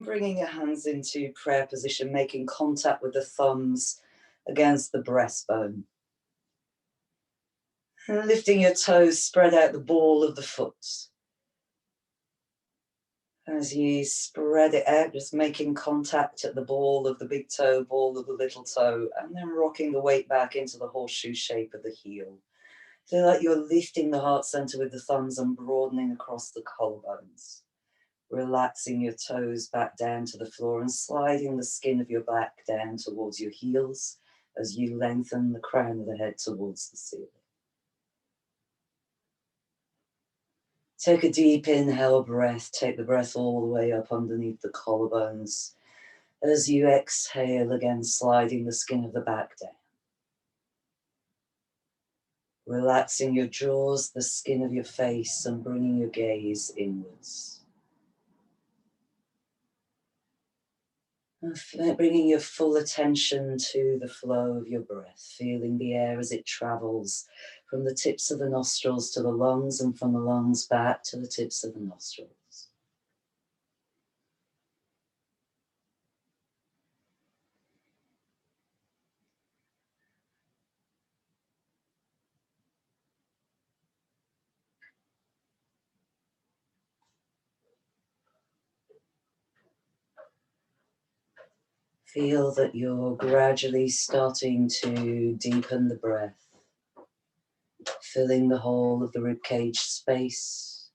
Bringing your hands into prayer position, making contact with the thumbs against the breastbone. And lifting your toes, spread out the ball of the foot. As you spread it out, just making contact at the ball of the big toe, ball of the little toe, and then rocking the weight back into the horseshoe shape of the heel. Feel like you're lifting the heart center with the thumbs and broadening across the collarbones. Relaxing your toes back down to the floor and sliding the skin of your back down towards your heels as you lengthen the crown of the head towards the ceiling. Take a deep inhale breath. Take the breath all the way up underneath the collarbones. As you exhale, again sliding the skin of the back down. Relaxing your jaws, the skin of your face, and bringing your gaze inwards. And bringing your full attention to the flow of your breath, feeling the air as it travels from the tips of the nostrils to the lungs and from the lungs back to the tips of the nostrils. Feel that you're gradually starting to deepen the breath, filling the whole of the ribcage space,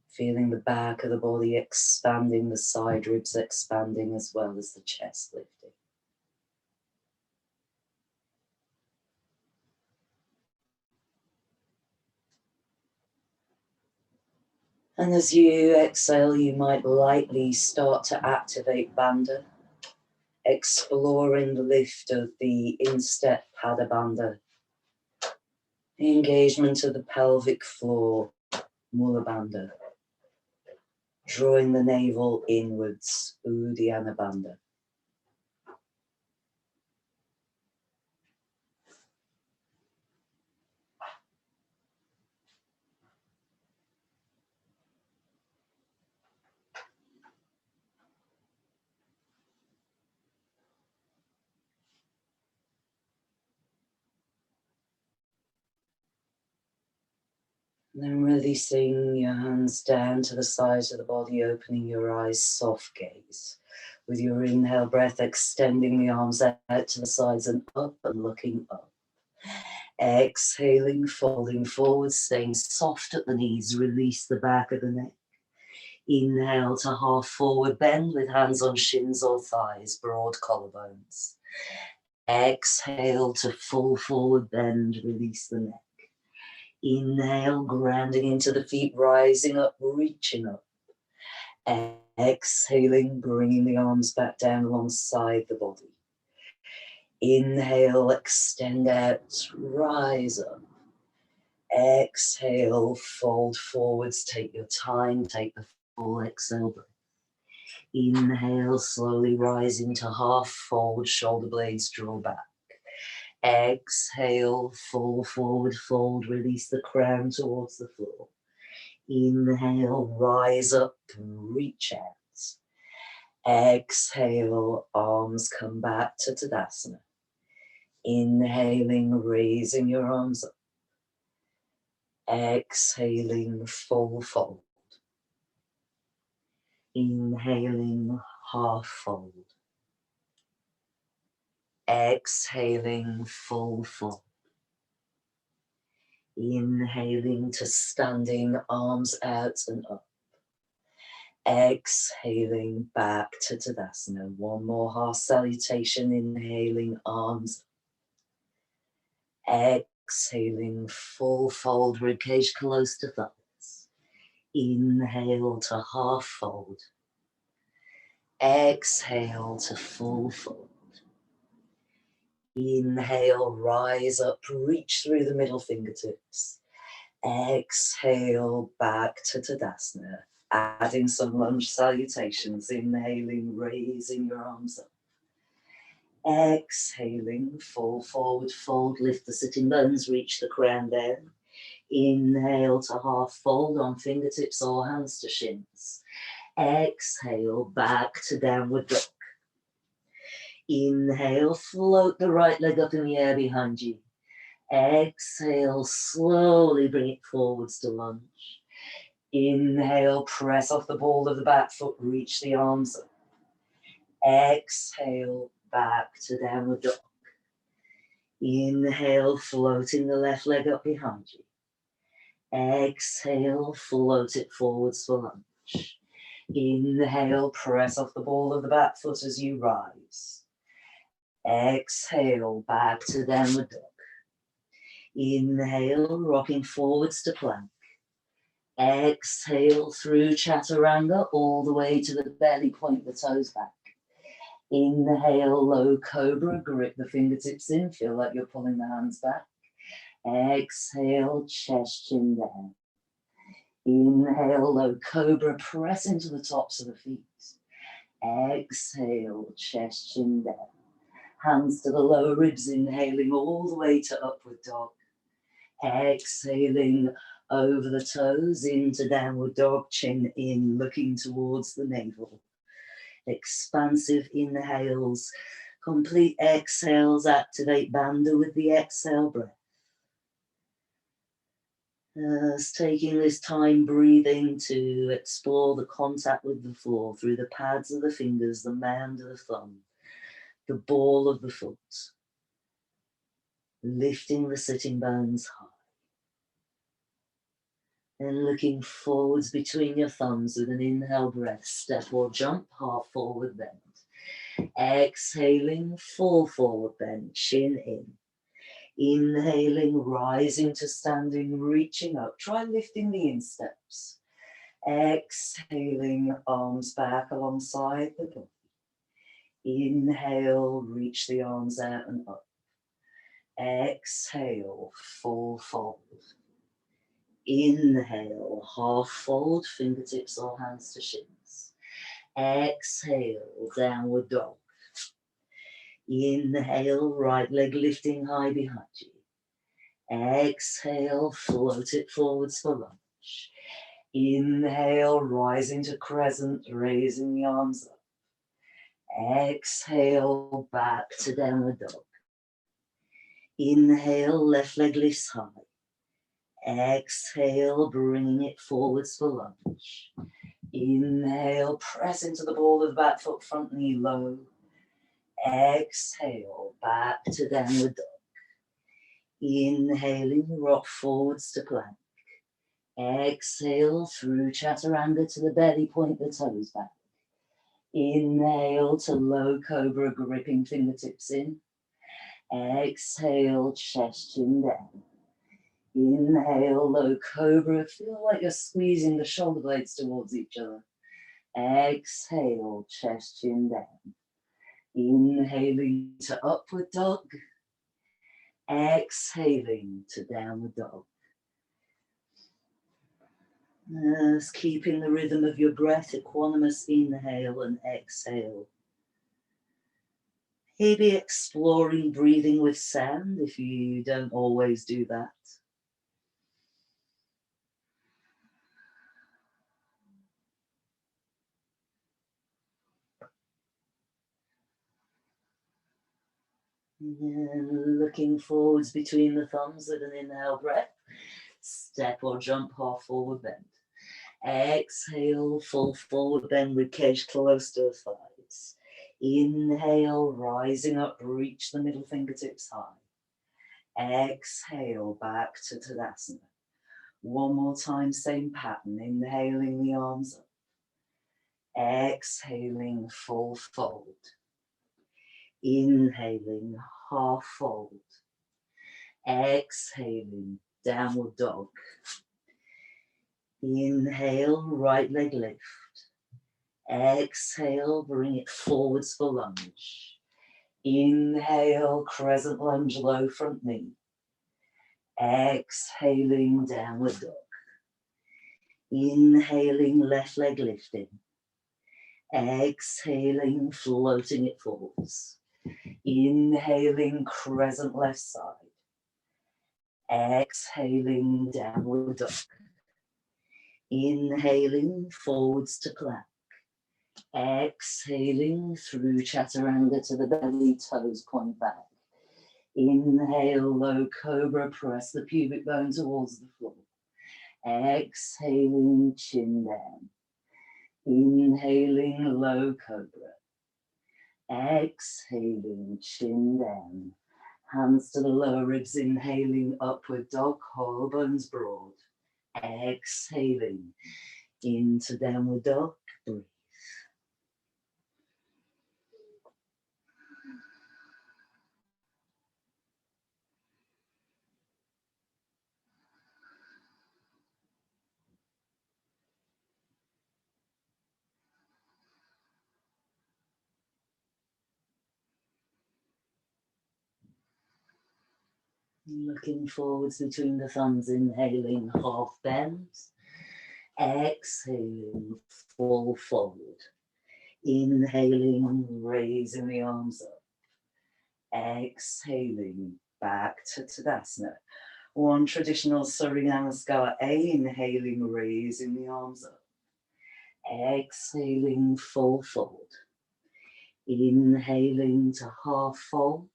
feeling the back of the body expanding, the side ribs expanding, as well as the chest lifting. And as you exhale, you might lightly start to activate Bandha, exploring the lift of the instep Pada Bandha, the engagement of the pelvic floor, Mula Bandha, drawing the navel inwards, Uddiyana Bandha. And then releasing your hands down to the sides of the body, opening your eyes, soft gaze. With your inhale breath, extending the arms out to the sides and up and looking up. Exhaling, folding forward, staying soft at the knees, release the back of the neck. Inhale to half forward bend with hands on shins or thighs, broad collarbones. Exhale to full forward bend, release the neck. Inhale, grounding into the feet, rising up, reaching up. Exhaling, bringing the arms back down alongside the body. Inhale, extend out, rise up. Exhale, fold forwards, take your time, take the full exhale breath. Inhale, slowly rise into half fold, shoulder blades draw back. Exhale, full forward fold, release the crown towards the floor. Inhale, rise up, reach out. Exhale, arms come back to Tadasana. Inhaling, raising your arms up. Exhaling, full fold. Inhaling, half fold. Exhaling, full fold. Inhaling to standing, arms out and up. Exhaling back to Tadasana. One more half salutation, inhaling, arms up. Exhaling, full fold, ribcage close to thighs. Inhale to half fold. Exhale to full fold. Inhale, rise up, reach through the middle fingertips. Exhale, back to Tadasana. Adding some lunge salutations. Inhaling, raising your arms up. Exhaling, fall forward, fold, lift the sitting bones, reach the crown down. Inhale to half fold on fingertips or hands to shins. Exhale, back to downward dog. Inhale, float the right leg up in the air behind you. Exhale, slowly bring it forwards to lunge. Inhale, press off the ball of the back foot, reach the arms up. Exhale, back to downward dog. Inhale, floating the left leg up behind you. Exhale, float it forwards for lunge. Inhale, press off the ball of the back foot as you rise. Exhale, back to downward dog. Inhale, rocking forwards to plank. Exhale through chaturanga all the way to the belly, point the toes back. Inhale, low cobra, grip the fingertips in, feel like you're pulling the hands back. Exhale, chest chin down. Inhale, low cobra, press into the tops of the feet. Exhale, chest chin down. Hands to the lower ribs, inhaling all the way to upward dog. Exhaling over the toes into downward dog, chin in, looking towards the navel. Expansive inhales, complete exhales, activate bandha with the exhale breath. Taking this time breathing to explore the contact with the floor through the pads of the fingers, the mound of the thumb, the ball of the foot, lifting the sitting bones high. And looking forwards between your thumbs with an inhale breath, step or jump, half forward bend. Exhaling, full forward bend, chin in. Inhaling, rising to standing, reaching up. Try lifting the insteps. Exhaling, arms back alongside the body. Inhale, reach the arms out and up. Exhale, full fold. Inhale, half fold, fingertips or hands to shins. Exhale, downward dog. Inhale, right leg lifting high behind you. Exhale, float it forwards for lunge. Inhale, rising to crescent, raising the arms up. Exhale, back to downward dog. Inhale, left leg lifts high. Exhale, bringing it forwards for lunge. Inhale, press into the ball of the back foot, front knee low. Exhale, back to downward dog. Inhaling, rock forwards to plank. Exhale through chaturanga to the belly, point the toes back. Inhale to low cobra, gripping fingertips in. Exhale, chest chin down. Inhale, low cobra, feel like you're squeezing the shoulder blades towards each other. Exhale, chest chin down. Inhaling to upward dog. Exhaling to downward dog. Just keeping the rhythm of your breath, equanimous inhale and exhale. Maybe exploring breathing with sound if you don't always do that. And looking forwards between the thumbs with an inhale breath. Step or jump, half forward bend. Exhale, full forward bend, ribcage close to the thighs. Inhale, rising up, reach the middle fingertips high. Exhale, back to Tadasana. One more time, same pattern. Inhaling the arms up. Exhaling, full fold. Inhaling, half fold. Exhaling, downward dog. Inhale, right leg lift. Exhale, bring it forwards for lunge. Inhale, crescent lunge, low front knee. Exhaling, downward dog. Inhaling, left leg lifting. Exhaling, floating it forwards. Inhaling, crescent left side. Exhaling, downward dog. Inhaling, forwards to plank. Exhaling through chaturanga to the belly, toes point back. Inhale, low cobra, press the pubic bone towards the floor. Exhaling, chin down. Inhaling, low cobra. Exhaling, chin down. Hands to the lower ribs, inhaling, upward dog, hollow bones broad. Exhaling, into downward dog, breathe. Looking forwards between the thumbs, inhaling, half bends. Exhaling, full fold. Inhaling, raising the arms up. Exhaling, back to Tadasana. One traditional Surya Namaskar, inhaling, raising the arms up. Exhaling, full fold. Inhaling to half fold.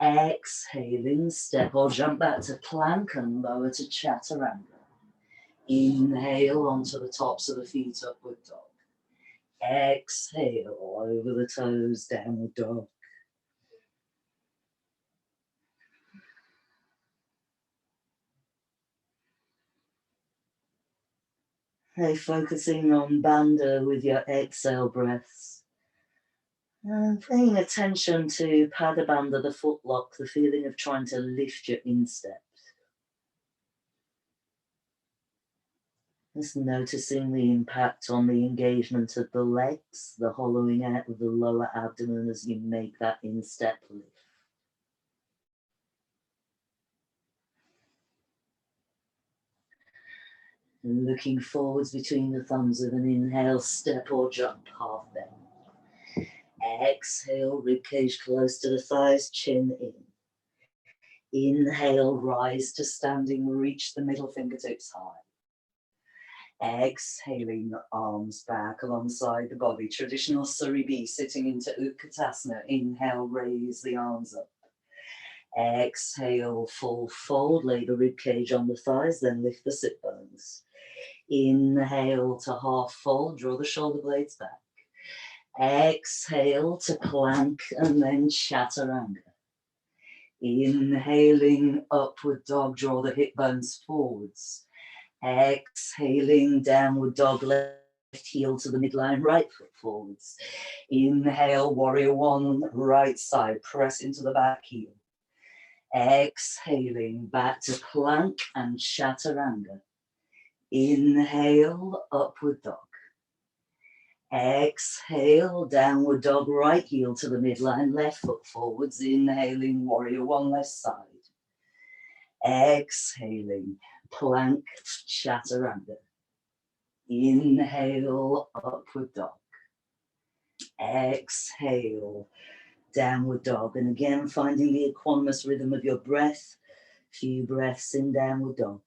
Exhaling, step or jump back to plank and lower to chaturanga. Inhale onto the tops of the feet, upward dog. Exhale over the toes, downward dog. Hey, focusing on bandha with your exhale breaths. And paying attention to padabandha, the footlock, the feeling of trying to lift your instep. Just noticing the impact on the engagement of the legs, the hollowing out of the lower abdomen as you make that instep lift. And looking forwards between the thumbs with an inhale, step or jump, half bend. Exhale, ribcage close to the thighs, chin in. Inhale, rise to standing, reach the middle fingertips high. Exhaling, arms back alongside the body. Traditional Surya sitting into Utkatasana. Inhale, raise the arms up. Exhale, full fold, lay the ribcage on the thighs, then lift the sit bones. Inhale to half fold, draw the shoulder blades back. Exhale to plank and then chaturanga. Inhaling, upward dog, draw the hip bones forwards. Exhaling, downward dog, left heel to the midline, right foot forwards. Inhale, warrior one, right side, press into the back heel. Exhaling, back to plank and chaturanga. Inhale, upward dog. Exhale, downward dog, right heel to the midline, left foot forwards. Inhaling, warrior one, left side. Exhaling, plank, chaturanga. Inhale, upward dog. Exhale, downward dog. And again, finding the equanimous rhythm of your breath. Few breaths in downward dog.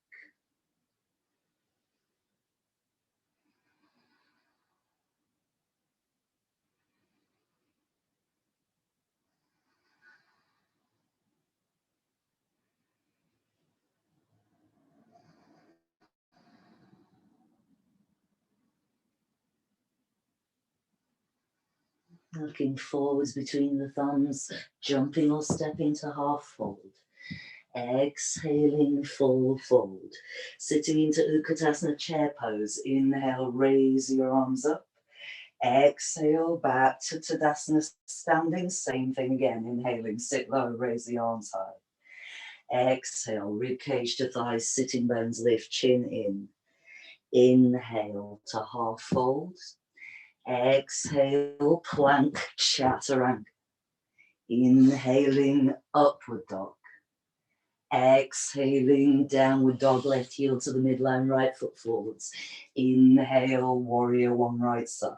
Looking forwards between the thumbs, jumping or stepping to half fold. Exhaling, full fold. Sitting into Utkatasana chair pose. Inhale, raise your arms up. Exhale, back to Tadasana standing. Same thing again. Inhaling, sit low, raise the arms high. Exhale, ribcage to thighs, sitting bones lift, chin in. Inhale to half fold. Exhale, plank, chaturanga. Inhaling, upward dog. Exhaling, downward dog, left heel to the midline, right foot forwards. Inhale, warrior one, right side.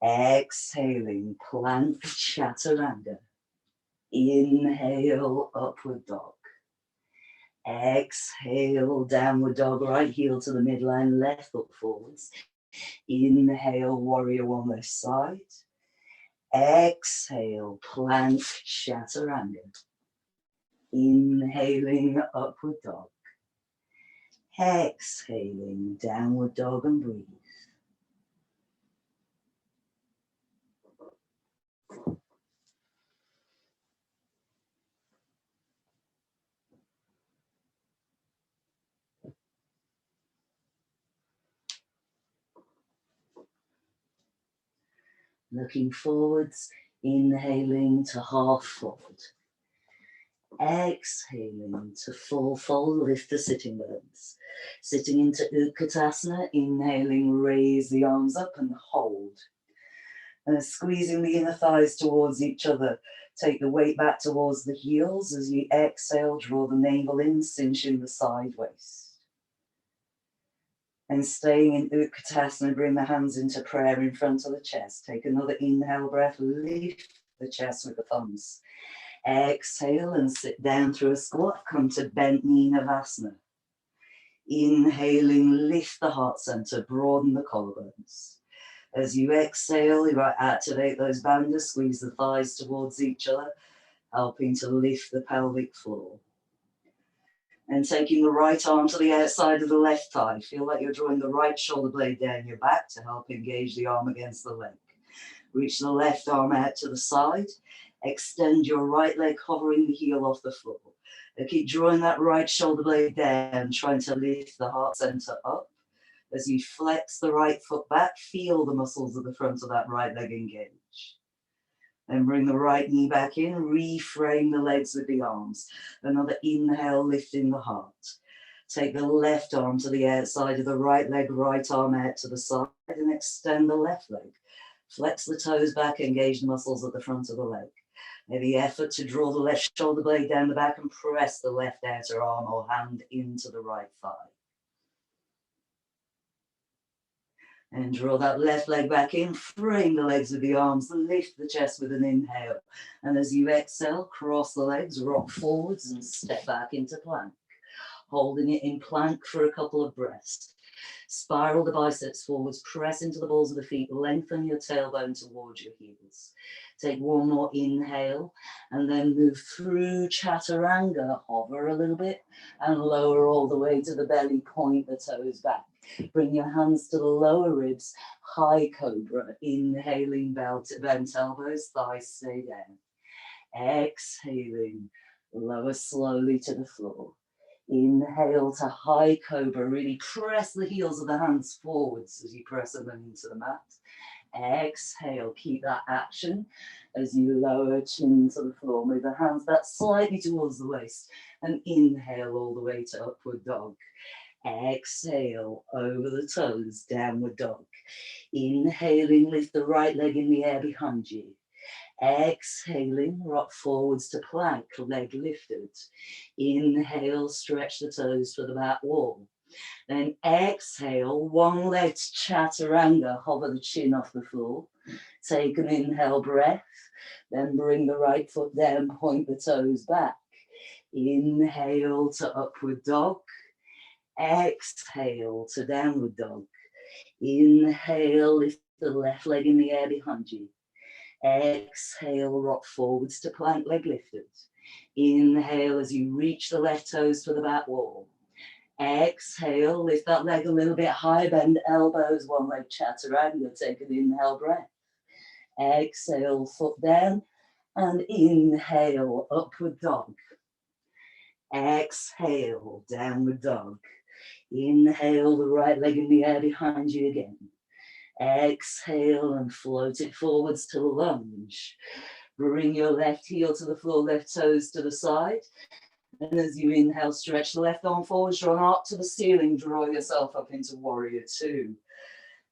Exhaling, plank, chaturanga. Inhale, upward dog. Exhale, downward dog, right heel to the midline, left foot forwards. Inhale, warrior one left side. Exhale, plank chaturanga. Inhaling, upward dog. Exhaling, downward dog, and breathe. Looking forwards, inhaling to half fold. Exhaling to full fold, lift the sitting bones. Sitting into Utkatasana, inhaling, raise the arms up and hold. And squeezing the inner thighs towards each other. Take the weight back towards the heels. As you exhale, draw the navel in, cinch in the side waist. And staying in Utkatasana, bring the hands into prayer in front of the chest. Take another inhale breath, lift the chest with the thumbs. Exhale and sit down through a squat, come to bent knee Navasana. Inhaling, lift the heart center, broaden the collarbones. As you exhale, you activate those bandhas, squeeze the thighs towards each other, helping to lift the pelvic floor. And taking the right arm to the outside of the left thigh, feel like you're drawing the right shoulder blade down your back to help engage the arm against the leg. Reach the left arm out to the side, extend your right leg, hovering the heel off the floor. And keep drawing that right shoulder blade down, trying to lift the heart center up. As you flex the right foot back, feel the muscles of the front of that right leg engage. And bring the right knee back in, reframe the legs with the arms. Another inhale, lifting the heart. Take the left arm to the outside of the right leg, right arm out to the side, and extend the left leg. Flex the toes back, engage the muscles at the front of the leg. Maybe effort to draw the left shoulder blade down the back and press the left outer arm or hand into the right thigh. And draw that left leg back in, frame the legs with the arms, lift the chest with an inhale. And as you exhale, cross the legs, rock forwards and step back into plank. Holding it in plank for a couple of breaths. Spiral the biceps forwards, press into the balls of the feet, lengthen your tailbone towards your heels. Take one more inhale and then move through chaturanga, hover a little bit and lower all the way to the belly, point the toes back. Bring your hands to the lower ribs, high cobra, inhaling, bent elbows, thighs stay down. Exhaling, lower slowly to the floor. Inhale to high cobra, really press the heels of the hands forwards as you press them into the mat. Exhale, keep that action as you lower chin to the floor. Move the hands back slightly towards the waist and inhale all the way to upward dog. Exhale, over the toes, downward dog. Inhaling, lift the right leg in the air behind you. Exhaling, rock forwards to plank, leg lifted. Inhale, stretch the toes to the back wall. Then exhale, one leg chaturanga, hover the chin off the floor. Take an inhale breath, then bring the right foot down, point the toes back. Inhale to upward dog. Exhale to downward dog. Inhale, lift the left leg in the air behind you. Exhale, rock forwards to plank, leg lifted. Inhale as you reach the left toes to the back wall. Exhale, lift that leg a little bit high, bend elbows, one leg chaturanga, take an inhale breath. Exhale, foot down, and inhale, upward dog. Exhale, downward dog. Inhale, the right leg in the air behind you again. Exhale and float it forwards to lunge. Bring your left heel to the floor, left toes to the side. And as you inhale, stretch the left arm forwards, draw an arc to the ceiling, draw yourself up into warrior two.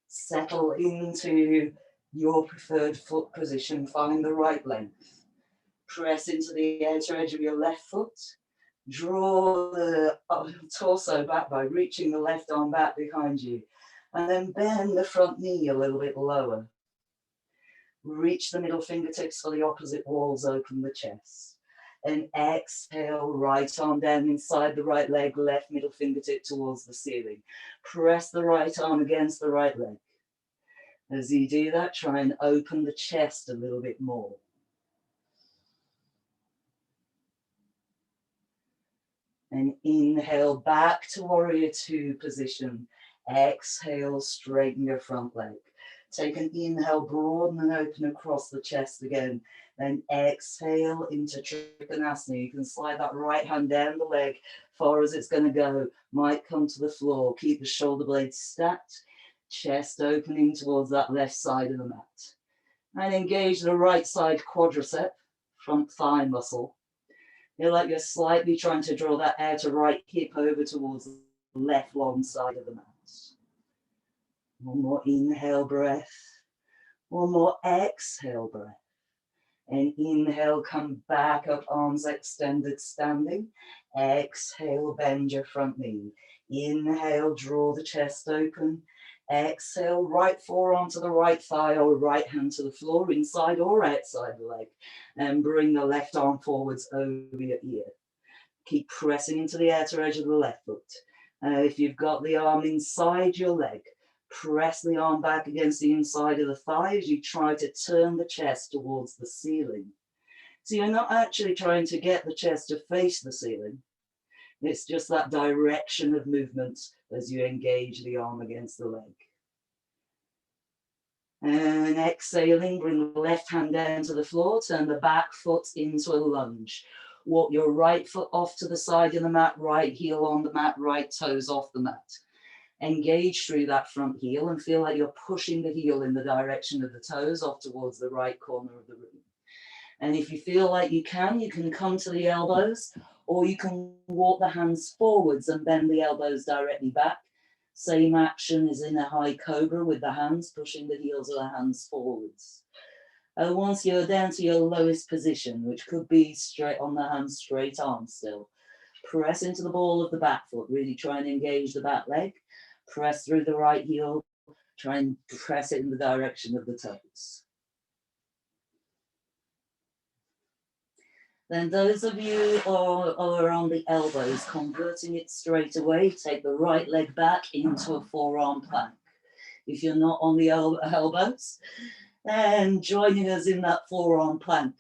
Settle into your preferred foot position, find the right length. Press into the outer edge of your left foot. Draw the torso back by reaching the left arm back behind you. And then bend the front knee a little bit lower. Reach the middle fingertips for the opposite walls, open the chest. And exhale, right arm down inside the right leg, left middle fingertip towards the ceiling. Press the right arm against the right leg. As you do that, try and open the chest a little bit more. And inhale back to warrior two position. Exhale, straighten your front leg. Take an inhale, broaden and open across the chest again. Then exhale into Trikonasana. You can slide that right hand down the leg far as it's going to go. Might come to the floor. Keep the shoulder blades stacked. Chest opening towards that left side of the mat. And engage the right side quadricep, front thigh muscle. Feel like you're slightly trying to draw that outer right hip over towards the left long side of the mat. One more inhale breath. One more exhale breath. And inhale, come back up, arms extended, standing. Exhale, bend your front knee. Inhale, draw the chest open. Exhale, right forearm to the right thigh or right hand to the floor, inside or outside the leg. And bring the left arm forwards over your ear. Keep pressing into the outer edge of the left foot. If you've got the arm inside your leg, press the arm back against the inside of the thigh as you try to turn the chest towards the ceiling. So you're not actually trying to get the chest to face the ceiling. It's just that direction of movement as you engage the arm against the leg. And exhaling, bring the left hand down to the floor, turn the back foot into a lunge. Walk your right foot off to the side of the mat, right heel on the mat, right toes off the mat. Engage through that front heel and feel like you're pushing the heel in the direction of the toes off towards the right corner of the room. And if you feel like you can come to the elbows, or you can walk the hands forwards and bend the elbows directly back. Same action as in a high cobra with the hands, pushing the heels of the hands forwards. Once you're down to your lowest position, which could be straight on the hands, straight arm still, press into the ball of the back foot, really try and engage the back leg. Press through the right heel, try and press it in the direction of the toes. Then those of you who are on the elbows, converting it straight away, take the right leg back into a forearm plank. If you're not on the elbows, then joining us in that forearm plank.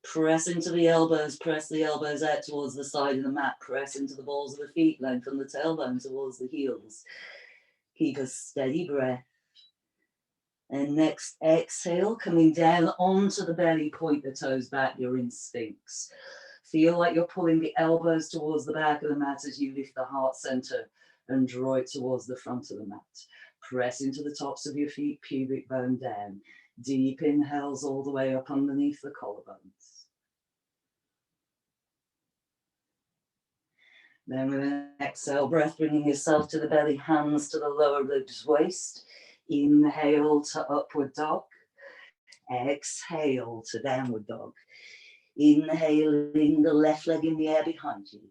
Press into the elbows, press the elbows out towards the side of the mat, press into the balls of the feet, lengthen the tailbone towards the heels. Keep a steady breath. And next exhale, coming down onto the belly, point the toes back, you're in Sphinx. Feel like you're pulling the elbows towards the back of the mat as you lift the heart center and draw it towards the front of the mat. Press into the tops of your feet, pubic bone down. Deep inhales all the way up underneath the collarbones. Then with an exhale breath, bringing yourself to the belly, hands to the lower ribs, waist. Inhale to upward dog. Exhale to downward dog. Inhaling the left leg in the air behind you.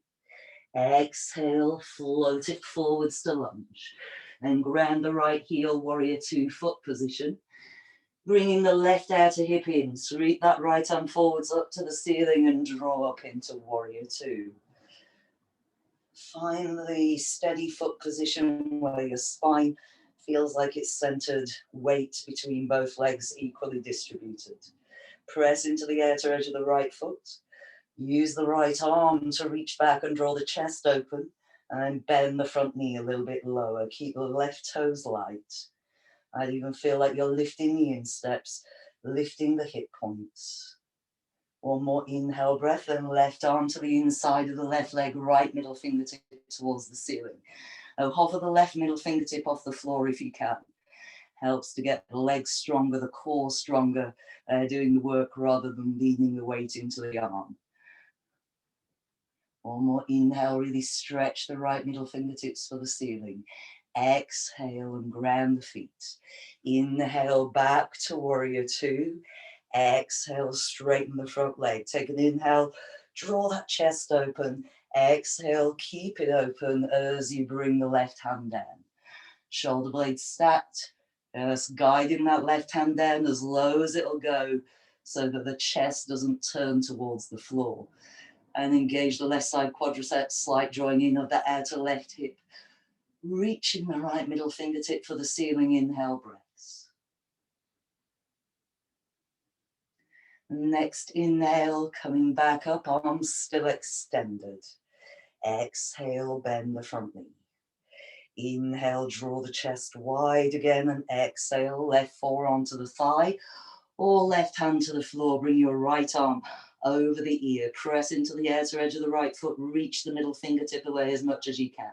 Exhale, float it forwards to lunge. And ground the right heel, warrior two, foot position. Bringing the left outer hip in. Sweep that right arm forwards up to the ceiling and draw up into warrior two. Find the steady foot position where your spine feels like it's centered, weight between both legs equally distributed. Press into the outer edge of the right foot. Use the right arm to reach back and draw the chest open, and bend the front knee a little bit lower. Keep the left toes light. I'd even feel like you're lifting the insteps, lifting the hip points. One more inhale breath, and left arm to the inside of the left leg, right middle fingertip towards the ceiling. Hover the left middle fingertip off the floor if you can. Helps to get the legs stronger, the core stronger, doing the work rather than leaning the weight into the arm. One more inhale, really stretch the right middle fingertips for the ceiling. Exhale and ground the feet. Inhale back to warrior two. Exhale, straighten the front leg. Take an inhale, draw that chest open. Exhale, keep it open as you bring the left hand down. Shoulder blades stacked. Just guiding that left hand down as low as it'll go so that the chest doesn't turn towards the floor. And engage the left side quadriceps, slight drawing in of the outer left hip. Reaching the right middle fingertip for the ceiling, inhale breaths. Next inhale, coming back up, arms still extended. Exhale, bend the front knee. Inhale, draw the chest wide again, and exhale, left forearm to the thigh or left hand to the floor. Bring your right arm over the ear, press into the outer edge of the right foot, reach the middle fingertip away as much as you can.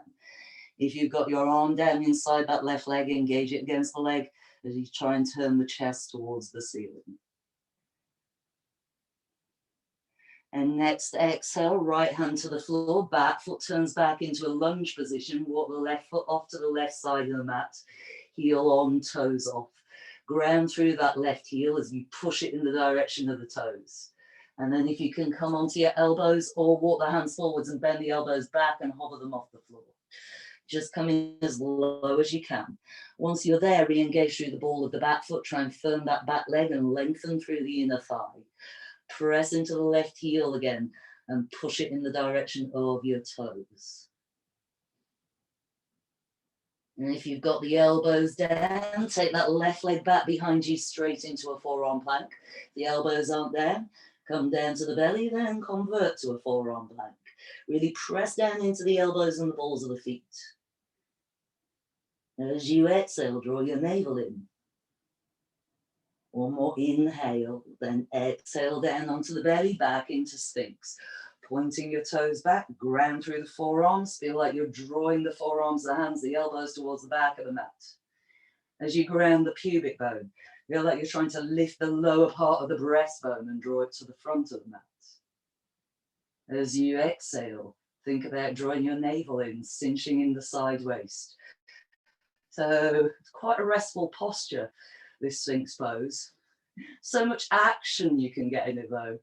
If you've got your arm down inside that left leg, engage it against the leg as you try and turn the chest towards the ceiling. And next exhale, right hand to the floor, back foot turns back into a lunge position, walk the left foot off to the left side of the mat, heel on, toes off. Ground through that left heel as you push it in the direction of the toes. And then if you can come onto your elbows or walk the hands forwards and bend the elbows back and hover them off the floor. Just coming as low as you can. Once you're there, re-engage through the ball of the back foot, try and firm that back leg and lengthen through the inner thigh. Press into the left heel again and push it in the direction of your toes. And if you've got the elbows down, take that left leg back behind you straight into a forearm plank. If the elbows aren't there, come down to the belly, then convert to a forearm plank. Really press down into the elbows and the balls of the feet. As you exhale, draw your navel in. One more inhale, then exhale down onto the belly, back into Sphinx. Pointing your toes back, ground through the forearms. Feel like you're drawing the forearms, the hands, the elbows towards the back of the mat. As you ground the pubic bone, feel like you're trying to lift the lower part of the breastbone and draw it to the front of the mat. As you exhale, think about drawing your navel in, cinching in the side waist. So it's quite a restful posture, this Sphinx pose. So much action you can get in it though.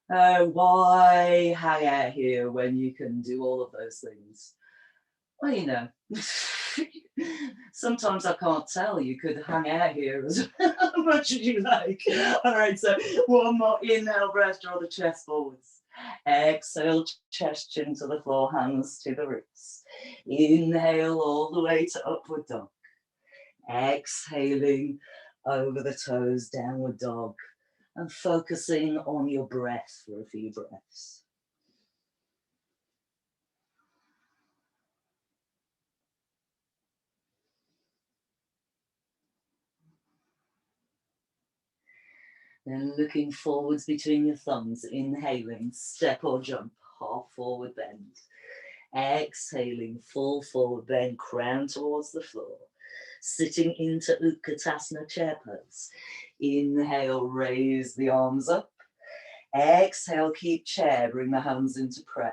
Why hang out here when you can do all of those things? Well, you know, sometimes I can't tell. You could hang out here as much as you like. All right, so one more inhale, breath, draw the chest forwards. Exhale, chest chin to the floor, hands to the ribs. Inhale all the way to upward dog. Exhaling over the toes, downward dog, and focusing on your breath for a few breaths. Then looking forwards between your thumbs, inhaling, step or jump, half forward bend. Exhaling, full forward bend, crown towards the floor. Sitting into Utkatasana chair pose. Inhale, raise the arms up. Exhale, keep chair, bring the hands into prayer.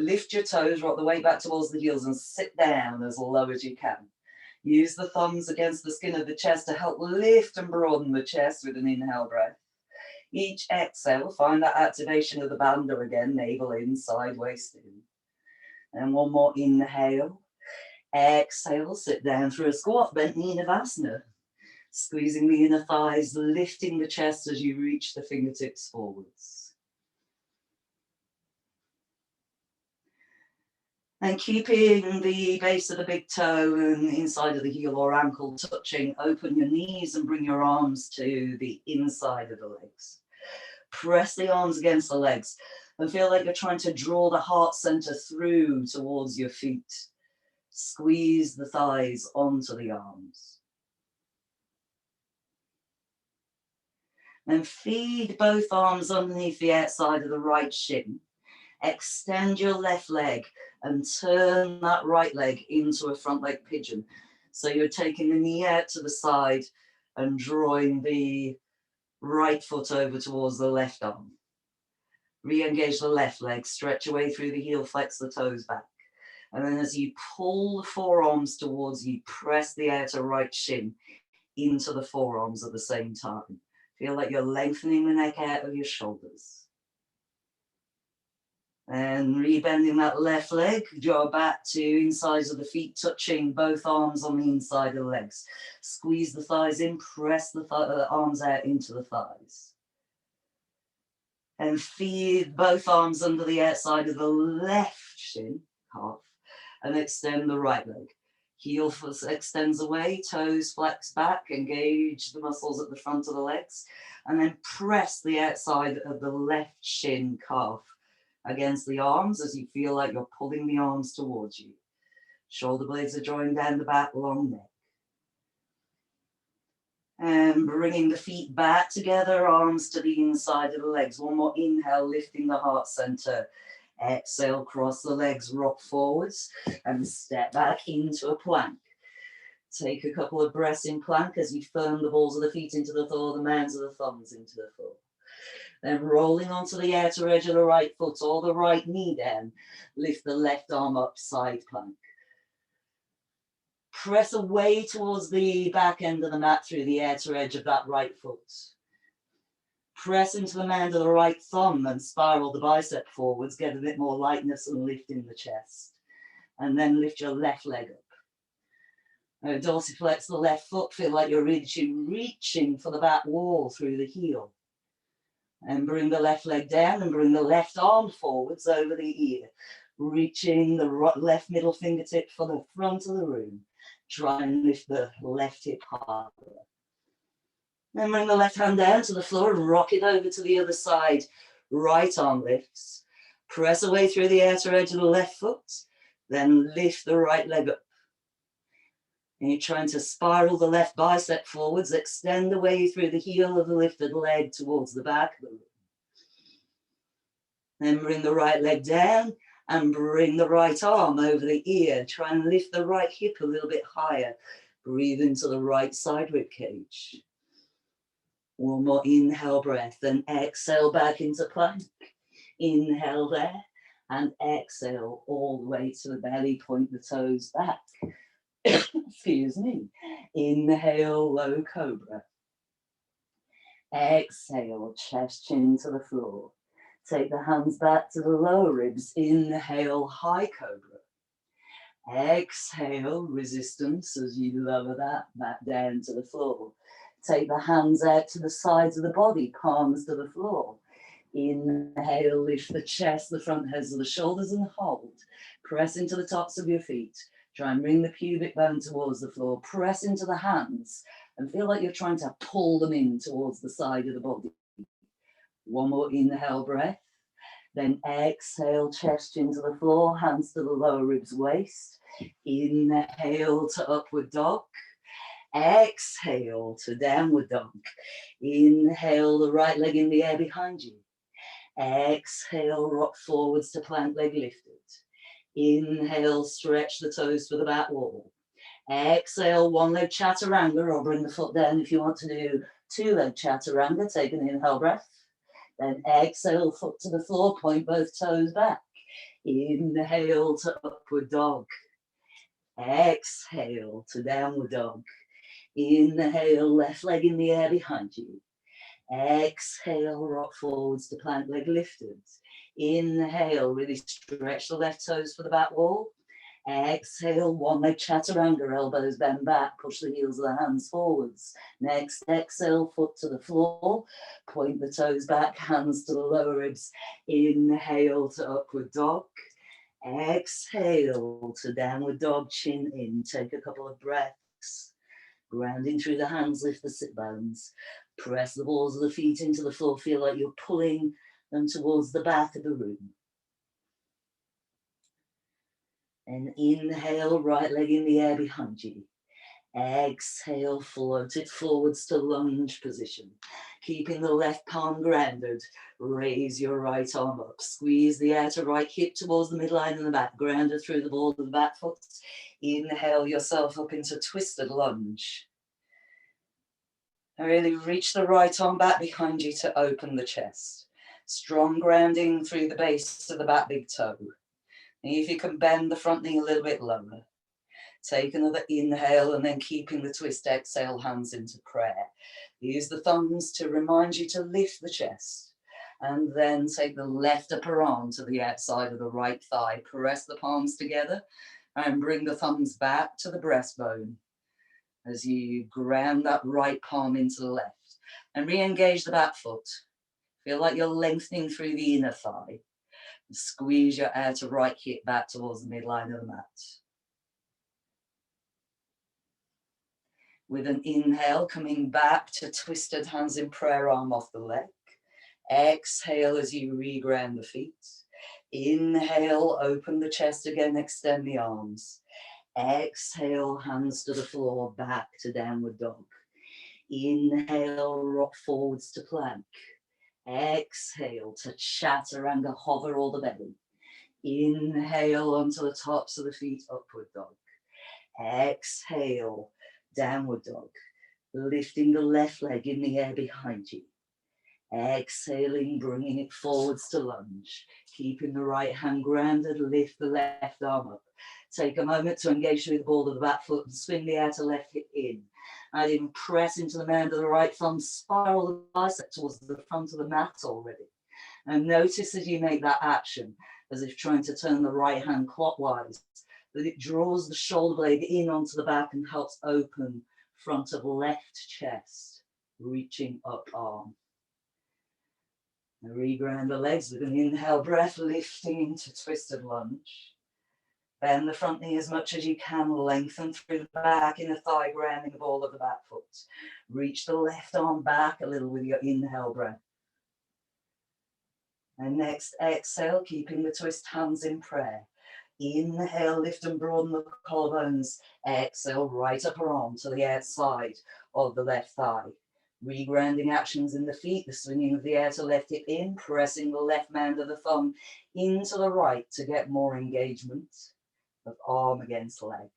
Lift your toes, rock the weight back towards the heels and sit down as low as you can. Use the thumbs against the skin of the chest to help lift and broaden the chest with an inhale breath. Each exhale, find that activation of the bandha again, navel in, side waist in. And one more inhale. Exhale, sit down through a squat, bent knee Navasana. Squeezing the inner thighs, lifting the chest as you reach the fingertips forwards. And keeping the base of the big toe and inside of the heel or ankle touching, open your knees and bring your arms to the inside of the legs. Press the arms against the legs and feel like you're trying to draw the heart center through towards your feet. Squeeze the thighs onto the arms. And feed both arms underneath the outside of the right shin. Extend your left leg and turn that right leg into a front leg pigeon. So you're taking the knee out to the side and drawing the right foot over towards the left arm. Re-engage the left leg, stretch away through the heel, flex the toes back. And then as you pull the forearms towards you, press the outer right shin into the forearms at the same time. Feel like you're lengthening the neck out of your shoulders. And rebending that left leg, draw back to insides of the feet, touching both arms on the inside of the legs. Squeeze the thighs in, press the arms out into the thighs. And feed both arms under the outside of the left shin, half, and extend the right leg. Heel extends away, toes flex back, engage the muscles at the front of the legs, and then press the outside of the left shin calf against the arms as you feel like you're pulling the arms towards you. Shoulder blades are drawing down the back, long neck. And bringing the feet back together, arms to the inside of the legs. One more inhale, lifting the heart center. Exhale, cross the legs, rock forwards, and step back into a plank. Take a couple of breaths in plank as you firm the balls of the feet into the floor, the mounds of the thumbs into the floor. Then rolling onto the outer edge of the right foot or the right knee down, lift the left arm up, side plank. Press away towards the back end of the mat through the outer edge of that right foot. Press into the mound of the right thumb and spiral the bicep forwards, get a bit more lightness and lift in the chest. And then lift your left leg up. Dorsiflex the left foot, feel like you're reaching for the back wall through the heel. And bring the left leg down and bring the left arm forwards over the ear. Reaching the left middle fingertip for the front of the room. Try and lift the left hip harder. Then bring the left hand down to the floor and rock it over to the other side. Right arm lifts. Press away through the outer edge of the left foot. Then lift the right leg up. And you're trying to spiral the left bicep forwards, extend away through the heel of the lifted leg towards the back of the room. Then bring the right leg down and bring the right arm over the ear. Try and lift the right hip a little bit higher. Breathe into the right side rib cage. One more inhale breath, then exhale back into plank. Inhale there and exhale all the way to the belly, point the toes back. Excuse me. Inhale, low cobra. Exhale, chest chin to the floor. Take the hands back to the lower ribs. Inhale, high cobra. Exhale, resistance as you lower that back down to the floor. Take the hands out to the sides of the body, palms to the floor. Inhale, lift the chest, the front heads of the shoulders and hold. Press into the tops of your feet. Try and bring the pubic bone towards the floor. Press into the hands and feel like you're trying to pull them in towards the side of the body. One more inhale breath. Then exhale, chest into the floor, hands to the lower ribs, waist. Inhale to upward dog. Exhale to downward dog. Inhale, the right leg in the air behind you. Exhale, rock forwards to plank, leg lifted. Inhale, stretch the toes for the back wall. Exhale, one leg chaturanga, or bring the foot down if you want to do two leg chaturanga. Take an inhale breath. Then exhale, foot to the floor, point both toes back. Inhale to upward dog. Exhale to downward dog. Inhale, left leg in the air behind you. Exhale, rock forwards to plank, leg lifted. Inhale, really stretch the left toes for the back wall. Exhale, one leg chaturanga, elbows bend back, push the heels of the hands forwards. Next, exhale, foot to the floor, point the toes back, hands to the lower ribs. Inhale to upward dog. Exhale to downward dog, chin in. Take a couple of breaths. Grounding through the hands, lift the sit bones. Press the balls of the feet into the floor, feel like you're pulling them towards the back of the room. And inhale, right leg in the air behind you. Exhale, float it forwards to lunge position. Keeping the left palm grounded. Raise your right arm up. Squeeze the outer right hip towards the midline and the back. Grounded through the ball of the back foot. Inhale yourself up into twisted lunge. And really reach the right arm back behind you to open the chest. Strong grounding through the base of the back big toe. And if you can bend the front knee a little bit lower. Take another inhale and then keeping the twist, exhale, hands into prayer. Use the thumbs to remind you to lift the chest. And then take the left upper arm to the outside of the right thigh. Press the palms together and bring the thumbs back to the breastbone as you ground that right palm into the left. And re-engage the back foot. Feel like you're lengthening through the inner thigh. Squeeze your outer right hip back towards the midline of the mat. With an inhale, coming back to twisted hands in prayer, arm off the leg. Exhale as you reground the feet. Inhale, open the chest again, extend the arms. Exhale, hands to the floor, back to downward dog. Inhale, rock forwards to plank. Exhale to chaturanga, hover all the belly. Inhale onto the tops of the feet, upward dog. Exhale, downward dog. Lifting the left leg in the air behind you. Exhaling, bringing it forwards to lunge. Keeping the right hand grounded, lift the left arm up. Take a moment to engage through the ball of the back foot and swing the outer left hip in. And then press into the mound of the right thumb, spiral the bicep towards the front of the mat already. And notice as you make that action, as if trying to turn the right hand clockwise, that it draws the shoulder blade in onto the back and helps open front of left chest, reaching up arm. And reground the legs with an inhale breath, lifting into twisted lunge. Bend the front knee as much as you can, lengthen through the back, inner thigh, grounding the ball of the back foot. Reach the left arm back a little with your inhale breath. And next, exhale, keeping the twist hands in prayer. Inhale, lift and broaden the collarbones. Exhale, right upper arm to the outside of the left thigh. Regrounding actions in the feet, the swinging of the outer left hip in, pressing the left mound of the thumb into the right to get more engagement of arm against leg.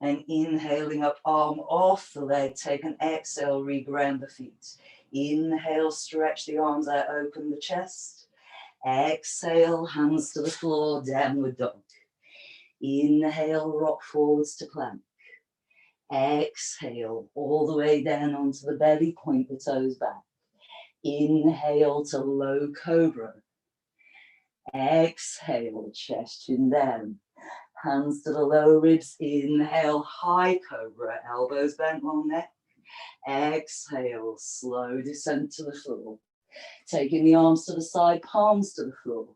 And inhaling up, arm off the leg, take an exhale, reground the feet. Inhale, stretch the arms out, open the chest. Exhale, hands to the floor, downward dog. Inhale, rock forwards to plank. Exhale, all the way down onto the belly, point the toes back. Inhale to low cobra. Exhale, chest chin down. Hands to the low ribs. Inhale, high cobra, elbows bent, long neck. Exhale, slow descent to the floor. Taking the arms to the side, palms to the floor.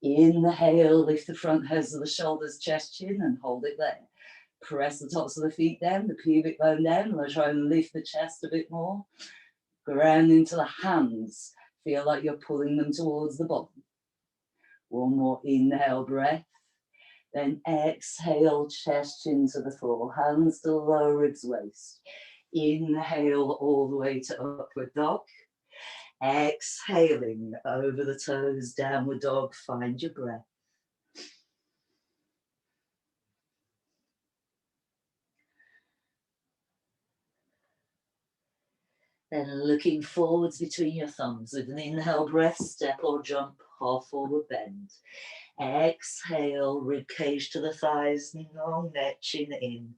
Inhale, lift the front heads of the shoulders, chest, chin, and hold it there. Press the tops of the feet down, the pubic bone down. Let's try and lift the chest a bit more. Ground into the hands. Feel like you're pulling them towards the bottom. One more inhale breath. Then exhale, chest, chin to the floor. Hands to the lower ribs, waist. Inhale all the way to upward dog. Exhaling over the toes, downward dog. Find your breath. Then looking forwards between your thumbs with an inhale breath, step or jump, half forward bend. Exhale, rib cage to the thighs, long neck, chin in.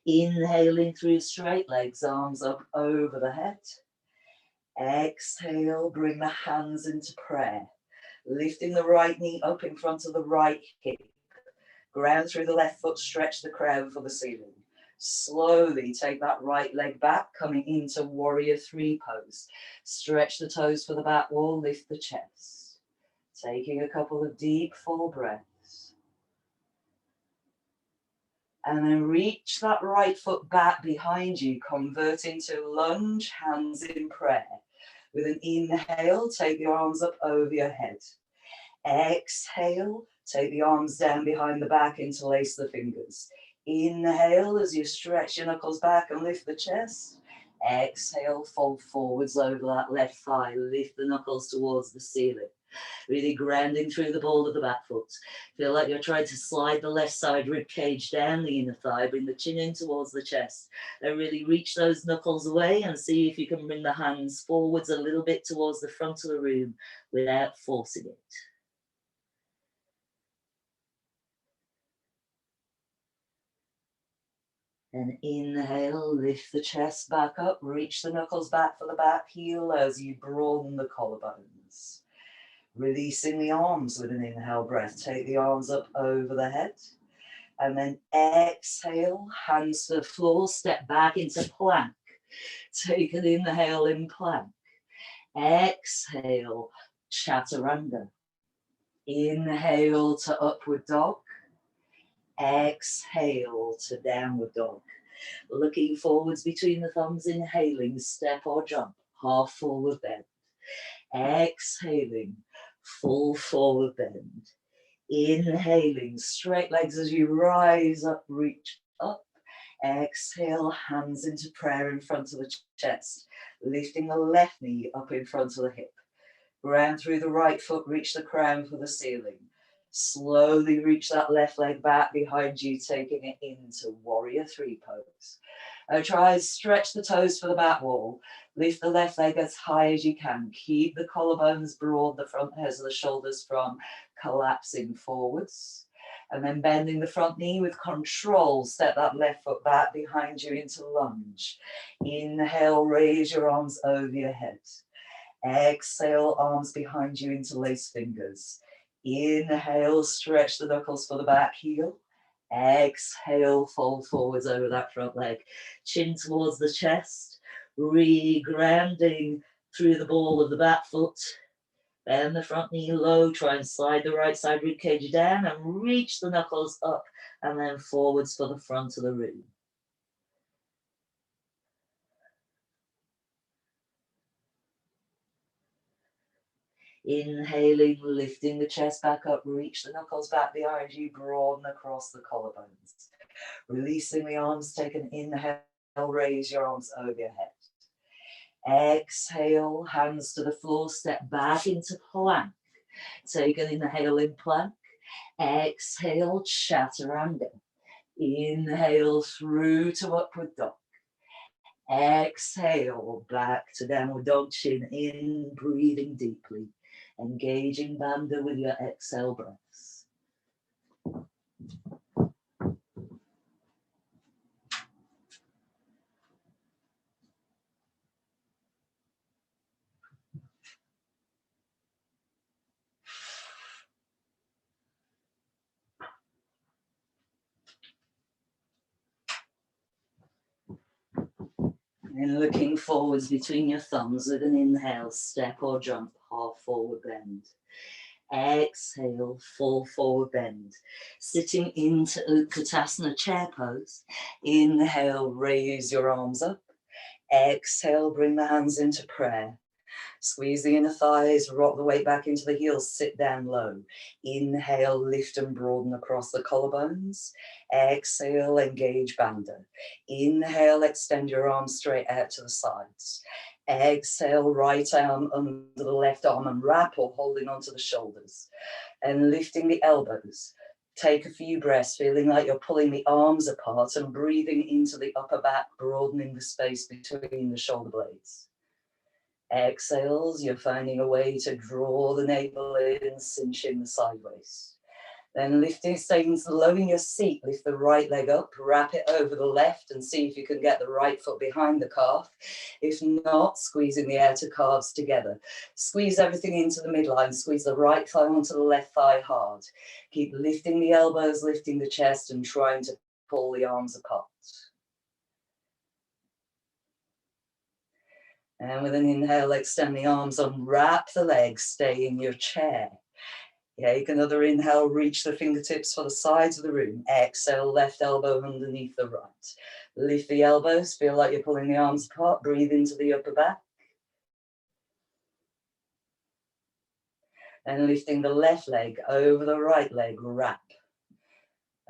Inhaling through straight legs, arms up over the head. Exhale, bring the hands into prayer. Lifting the right knee up in front of the right hip. Ground through the left foot, stretch the crown for the ceiling. Slowly take that right leg back, coming into warrior three pose. Stretch the toes for the back wall, lift the chest. Taking a couple of deep full breaths. And then reach that right foot back behind you, convert into lunge, hands in prayer. With an inhale, take your arms up over your head. Exhale, take the arms down behind the back, interlace the fingers. Inhale as you stretch your knuckles back and lift the chest. Exhale, fold forwards over that left thigh, lift the knuckles towards the ceiling. Really grounding through the ball of the back foot. Feel like you're trying to slide the left side rib cage down the inner thigh, bring the chin in towards the chest. And really reach those knuckles away and see if you can bring the hands forwards a little bit towards the front of the room without forcing it. And inhale, lift the chest back up, reach the knuckles back for the back heel as you broaden the collarbones. Releasing the arms with an inhale breath. Take the arms up over the head. And then exhale, hands to the floor, step back into plank. Take an inhale in plank. Exhale, chaturanga. Inhale to upward dog. Exhale to downward dog. Looking forwards between the thumbs, inhaling, step or jump, half forward bend. Exhaling, full forward bend. Inhaling, straight legs as you rise up, reach up. Exhale, hands into prayer in front of the chest, lifting the left knee up in front of the hip. Ground through the right foot, reach the crown for the ceiling. Slowly reach that left leg back behind you, taking it into warrior three pose. Try and stretch the toes for the back wall. Lift the left leg as high as you can. Keep the collarbones broad, the front hairs of the shoulders from collapsing forwards. And then bending the front knee with control, step that left foot back behind you into lunge. Inhale, raise your arms over your head. Exhale, arms behind you into lace fingers. Inhale, stretch the knuckles for the back heel. Exhale, fold forwards over that front leg. Chin towards the chest. Re-grounding through the ball of the back foot. Bend the front knee low. Try and slide the right side ribcage down and reach the knuckles up and then forwards for the front of the room. Inhaling, lifting the chest back up, reach the knuckles back behind you, broaden across the collarbones. Releasing the arms, take an inhale, raise your arms over your head. Exhale, hands to the floor, step back into plank. Take an inhale in plank. Exhale, chaturanga. Inhale through to upward dog. Exhale, back to downward dog, chin in, breathing deeply. Engaging bandha with your exhale breaths. And looking forwards between your thumbs with an inhale, step or jump, half forward bend. Exhale, full forward bend. Sitting into Utkatasana chair pose. Inhale, raise your arms up. Exhale, bring the hands into prayer. Squeeze the inner thighs, rock the weight back into the heels, sit down low. Inhale, lift and broaden across the collarbones. Exhale, engage bandha. Inhale, extend your arms straight out to the sides. Exhale, right arm under the left arm and wrap or holding onto the shoulders. And lifting the elbows. Take a few breaths, feeling like you're pulling the arms apart and breathing into the upper back, broadening the space between the shoulder blades. Exhales, you're finding a way to draw the navel in, cinch in the sideways. Then lifting, staying low in your seat, lift the right leg up, wrap it over the left and see if you can get the right foot behind the calf. If not, squeezing the outer calves together. Squeeze everything into the midline, squeeze the right thigh onto the left thigh hard. Keep lifting the elbows, lifting the chest and trying to pull the arms apart. And with an inhale, extend the arms, unwrap the legs, stay in your chair. Take another inhale, reach the fingertips for the sides of the room. Exhale, left elbow underneath the right. Lift the elbows, feel like you're pulling the arms apart, breathe into the upper back. And lifting the left leg over the right leg, wrap.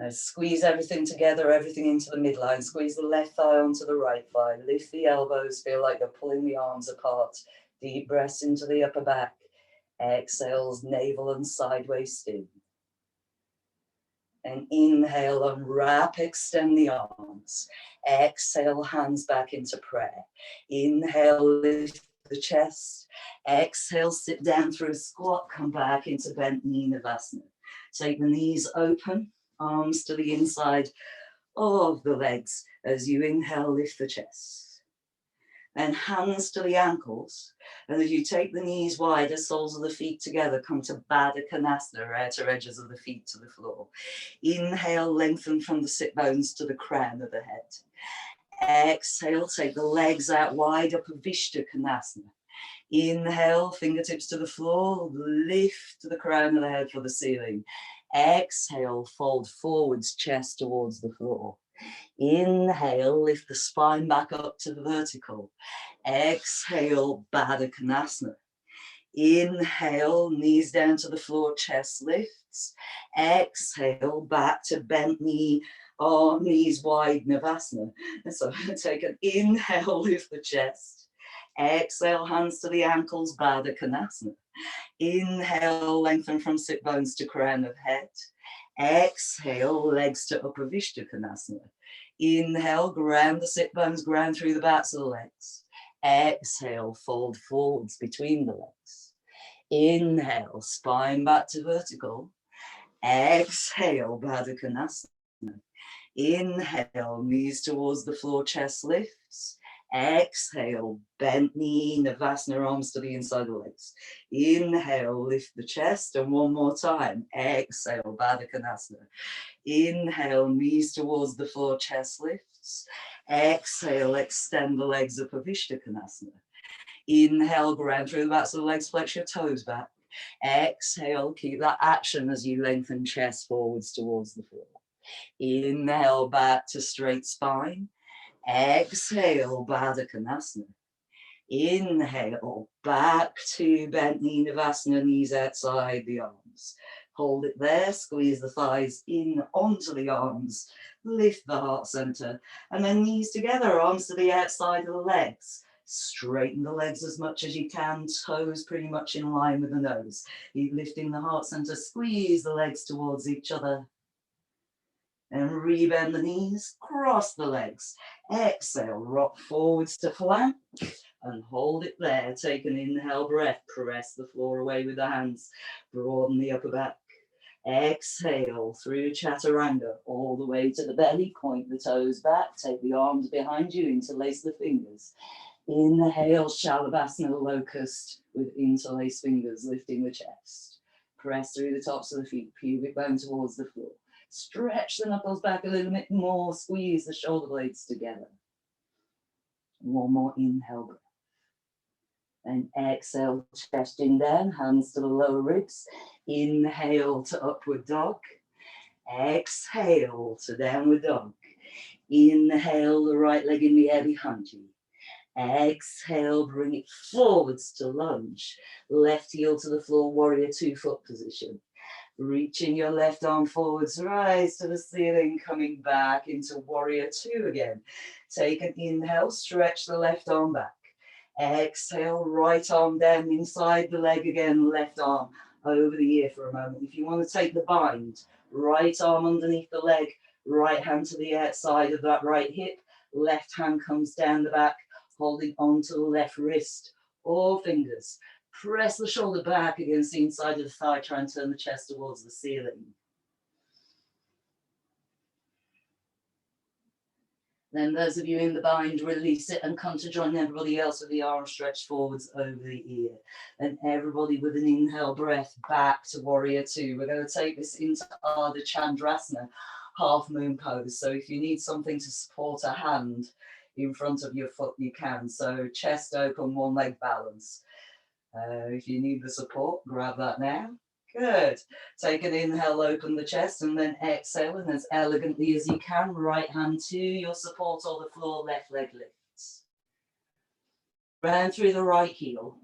Squeeze everything together, everything into the midline. Squeeze the left thigh onto the right thigh. Lift the elbows, feel like you're pulling the arms apart. Deep breaths into the upper back. Exhales, navel and sideways spin. And inhale, unwrap, extend the arms. Exhale, hands back into prayer. Inhale, lift the chest. Exhale, sit down through a squat, come back into bent knee Navasana. Take the knees open, arms to the inside of the legs. As you inhale, lift the chest. And hands to the ankles. And as you take the knees wide, the soles of the feet together, come to Baddha Konasana, outer edges of the feet to the floor. Inhale, lengthen from the sit bones to the crown of the head. Exhale, take the legs out wide, Upavishta Konasana. Inhale, fingertips to the floor, lift the crown of the head for the ceiling. Exhale, fold forwards, chest towards the floor. Inhale, lift the spine back up to the vertical. Exhale, Baddha Konasana. Inhale, knees down to the floor, chest lifts. Exhale, back to bent knee or knees wide, Navasana. So take an inhale, lift the chest. Exhale, hands to the ankles, Baddha Konasana. Inhale, lengthen from sit bones to crown of head. Exhale, legs to Upper Konasana. Inhale, ground the sit bones, ground through the backs of the legs. Exhale, fold forwards between the legs. Inhale, spine back to vertical. Exhale, Baddha Konasana. Inhale, knees towards the floor, chest lifts. Exhale, bent knee, Navasana, arms to the inside of the legs. Inhale, lift the chest, and one more time. Exhale, Baddha Konasana. Inhale, knees towards the floor, chest lifts. Exhale, extend the legs up, Upavishta Konasana. Inhale, ground through the backs of the legs, flex your toes back. Exhale, keep that action as you lengthen chest forwards towards the floor. Inhale, back to straight spine. Exhale, Baddha Konasana. Inhale, back to bent knee, Navasana, knees outside the arms. Hold it there, squeeze the thighs in onto the arms, lift the heart center, and then knees together, arms to the outside of the legs. Straighten the legs as much as you can, toes pretty much in line with the nose. Keep lifting the heart center, squeeze the legs towards each other. And rebend the knees, cross the legs. Exhale, rock forwards to plank and hold it there. Take an inhale breath, press the floor away with the hands, broaden the upper back. Exhale through chaturanga all the way to the belly, point the toes back, take the arms behind you, interlace the fingers. Inhale, Shalabhasana locust with interlaced fingers, lifting the chest. Press through the tops of the feet, pubic bone towards the floor. Stretch the knuckles back a little bit more, squeeze the shoulder blades together. One more inhale breath. And exhale, chesting down, hands to the lower ribs. Inhale to upward dog. Exhale to downward dog. Inhale, the right leg in the air behind you. Exhale, bring it forwards to lunge. Left heel to the floor, warrior 2 foot position. Reaching your left arm forwards, rise to the ceiling, coming back into warrior 2 again. Take an inhale, stretch the left arm back. Exhale, right arm down inside the leg again, left arm over the ear for a moment. If you want to take the bind, right arm underneath the leg, right hand to the outside of that right hip, left hand comes down the back, holding onto the left wrist or fingers. Press the shoulder back against the inside of the thigh, try and turn the chest towards the ceiling. Then those of you in the bind, release it and come to join everybody else with the arms stretched forwards over the ear. And everybody with an inhale breath back to warrior 2. We're going to take this into Ardha Chandrasana, half moon pose. So if you need something to support a hand in front of your foot, you can. So chest open, one leg balance. If you need the support, grab that now. Good. Take an inhale, open the chest, and then exhale, and as elegantly as you can, right hand to your support or the floor, left leg lifts. Round through the right heel.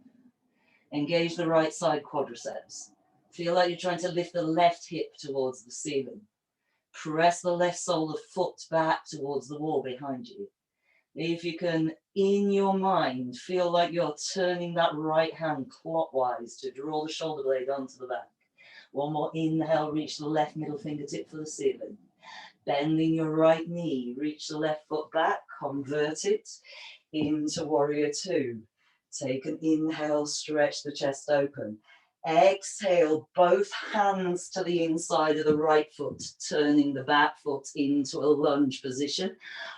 Engage the right side quadriceps. Feel like you're trying to lift the left hip towards the ceiling. Press the left sole of foot back towards the wall behind you. If you can, in your mind, feel like you're turning that right hand clockwise to draw the shoulder blade onto the back. One more inhale, reach the left middle fingertip for the ceiling. Bending your right knee, reach the left foot back, convert it into warrior 2. Take an inhale, stretch the chest open. Exhale, both hands to the inside of the right foot, turning the back foot into a lunge position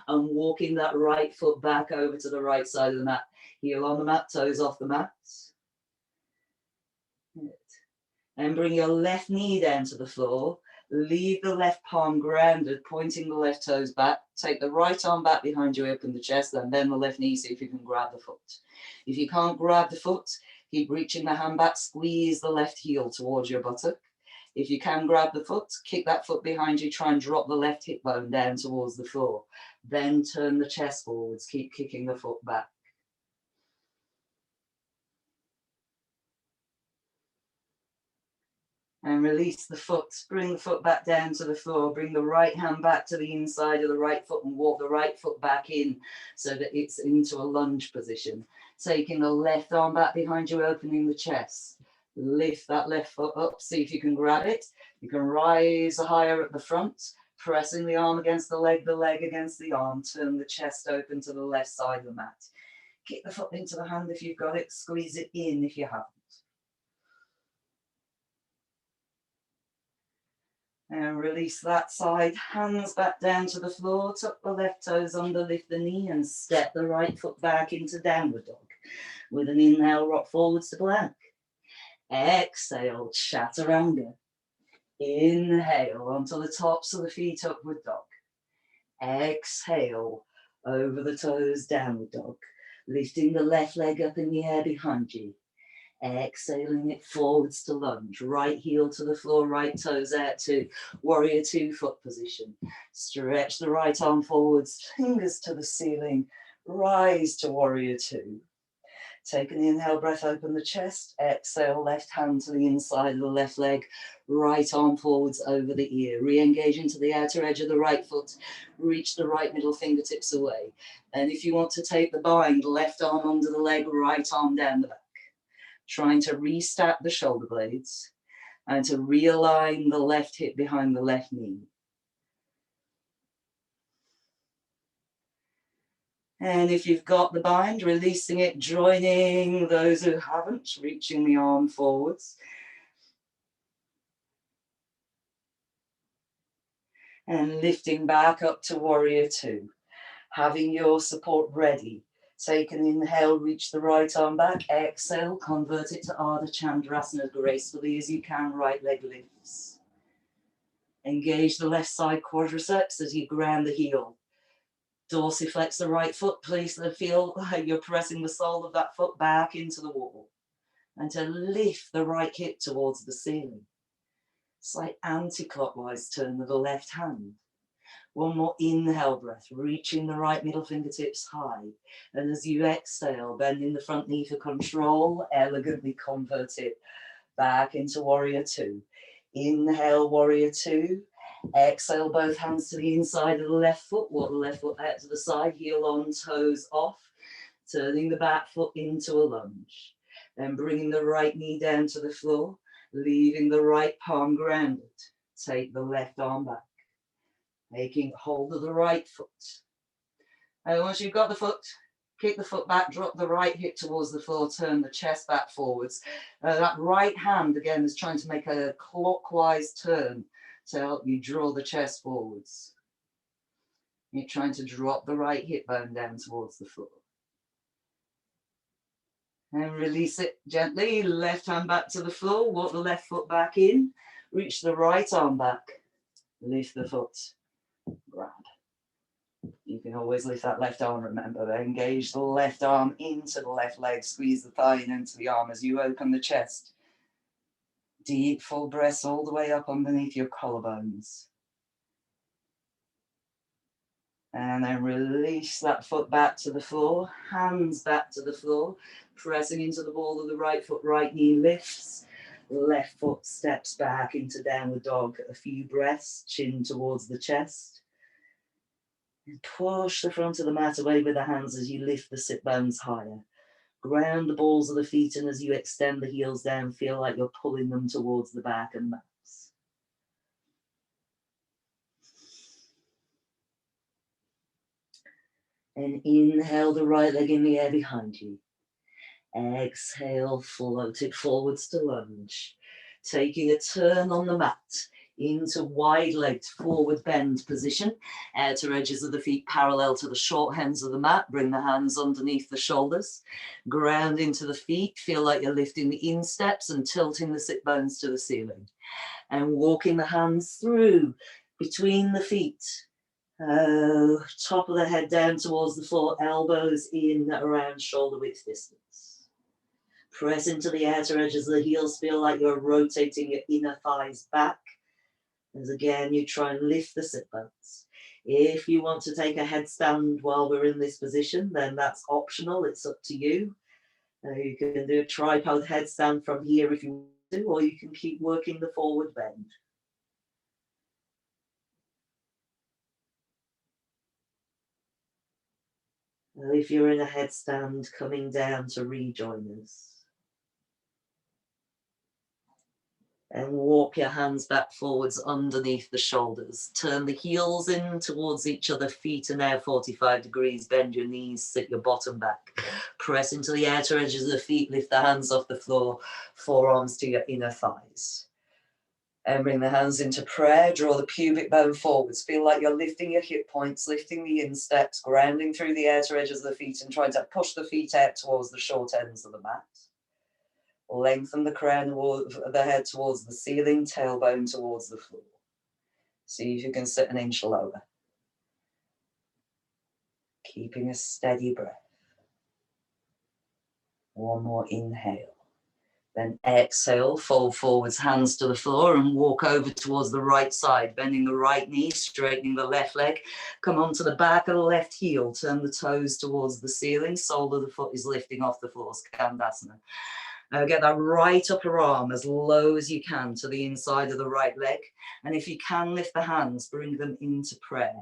and walking that right foot back over to the right side of the mat. Heel on the mat, toes off the mat. And bring your left knee down to the floor. Leave the left palm grounded, pointing the left toes back. Take the right arm back behind you, open the chest, then bend the left knee, see if you can grab the foot. If you can't grab the foot, keep reaching the hand back, squeeze the left heel towards your buttock. If you can grab the foot, kick that foot behind you, try and drop the left hip bone down towards the floor. Then turn the chest forwards, keep kicking the foot back. And release the foot, bring the foot back down to the floor, bring the right hand back to the inside of the right foot and walk the right foot back in so that it's into a lunge position. Taking the left arm back behind you, opening the chest. Lift that left foot up, see if you can grab it. You can rise higher at the front, pressing the arm against the leg against the arm, turn the chest open to the left side of the mat. Kick the foot into the hand if you've got it, squeeze it in if you haven't. And release that side, hands back down to the floor, tuck the left toes under, lift the knee and step the right foot back into downward dog. With an inhale, rock forwards to plank. Exhale, chaturanga. Inhale, onto the tops of the feet, upward dog. Exhale, over the toes, downward dog. Lifting the left leg up in the air behind you. Exhaling it forwards to lunge, right heel to the floor, right toes out to warrior two, foot position. Stretch the right arm forwards, fingers to the ceiling, rise to warrior two. Take an inhale, breath, open the chest. Exhale, left hand to the inside of the left leg, right arm forwards over the ear. Re-engage into the outer edge of the right foot, reach the right middle fingertips away. And if you want to take the bind, left arm under the leg, right arm down the back. Trying to restack the shoulder blades and to realign the left hip behind the left knee. And if you've got the bind, releasing it, joining those who haven't, reaching the arm forwards. And lifting back up to warrior two. Having your support ready. Take an inhale, reach the right arm back. Exhale, convert it to Ardha Chandrasana gracefully as you can. Right leg lifts. Engage the left side quadriceps as you ground the heel. Dorsiflex the right foot, please feel like you're pressing the sole of that foot back into the wall. And to lift the right hip towards the ceiling. Slight anti-clockwise turn of the left hand. One more inhale breath, reaching the right middle fingertips high. And as you exhale, bending the front knee for control, elegantly convert it back into warrior two. Inhale, warrior two. Exhale, both hands to the inside of the left foot. Walk the left foot out to the side, heel on, toes off. Turning the back foot into a lunge. Then bringing the right knee down to the floor, leaving the right palm grounded. Take the left arm back. Taking hold of the right foot. And once you've got the foot, kick the foot back, drop the right hip towards the floor, turn the chest back forwards. That right hand, again, is trying to make a clockwise turn to help you draw the chest forwards. You're trying to drop the right hip bone down towards the floor. And release it gently, left hand back to the floor, walk the left foot back in, reach the right arm back, lift the foot, grab. You can always lift that left arm, remember, engage the left arm into the left leg, squeeze the thigh into the arm as you open the chest. Deep full breaths all the way up underneath your collarbones. And then release that foot back to the floor, hands back to the floor, pressing into the ball of the right foot, right knee lifts, left foot steps back into downward dog, a few breaths, chin towards the chest. And push the front of the mat away with the hands as you lift the sit bones higher. Ground the balls of the feet, and as you extend the heels down, feel like you're pulling them towards the back and mats. And inhale the right leg in the air behind you. Exhale, float it forwards to lunge. Taking a turn on the mat into wide-legged forward bend position. Outer edges of the feet parallel to the short ends of the mat. Bring the hands underneath the shoulders. Ground into the feet. Feel like you're lifting the insteps and tilting the sit bones to the ceiling. And walking the hands through between the feet. Top of the head down towards the floor, elbows in around shoulder width distance. Press into the outer edges of the heels. Feel like you're rotating your inner thighs back. As again, you try and lift the sit bones. If you want to take a headstand while we're in this position, then that's optional. It's up to you. You can do a tripod headstand from here if you want to, or you can keep working the forward bend. If you're in a headstand, coming down to rejoin us. And walk your hands back forwards underneath the shoulders. Turn the heels in towards each other. Feet are now 45 degrees. Bend your knees, sit your bottom back. Press into the outer edges of the feet. Lift the hands off the floor. Forearms to your inner thighs. And bring the hands into prayer. Draw the pubic bone forwards. Feel like you're lifting your hip points, lifting the insteps, grounding through the outer edges of the feet and trying to push the feet out towards the short ends of the mat. Lengthen the crown of the head towards the ceiling, tailbone towards the floor. See if you can sit an inch lower. Keeping a steady breath. One more inhale. Then exhale, fold forwards, hands to the floor and walk over towards the right side, bending the right knee, straightening the left leg. Come onto the back of the left heel, turn the toes towards the ceiling, sole of the foot is lifting off the floor, Skandasana. Now get that right upper arm as low as you can to the inside of the right leg. And if you can lift the hands, bring them into prayer.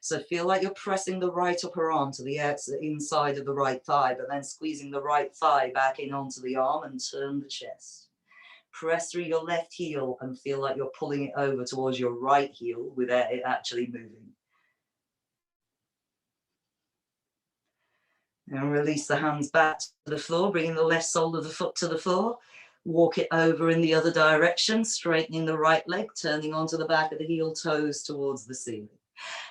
So feel like you're pressing the right upper arm to the inside of the right thigh, but then squeezing the right thigh back in onto the arm and turn the chest. Press through your left heel and feel like you're pulling it over towards your right heel without it actually moving. And release the hands back to the floor, bringing the left sole of the foot to the floor. Walk it over in the other direction, straightening the right leg, turning onto the back of the heel, toes towards the ceiling.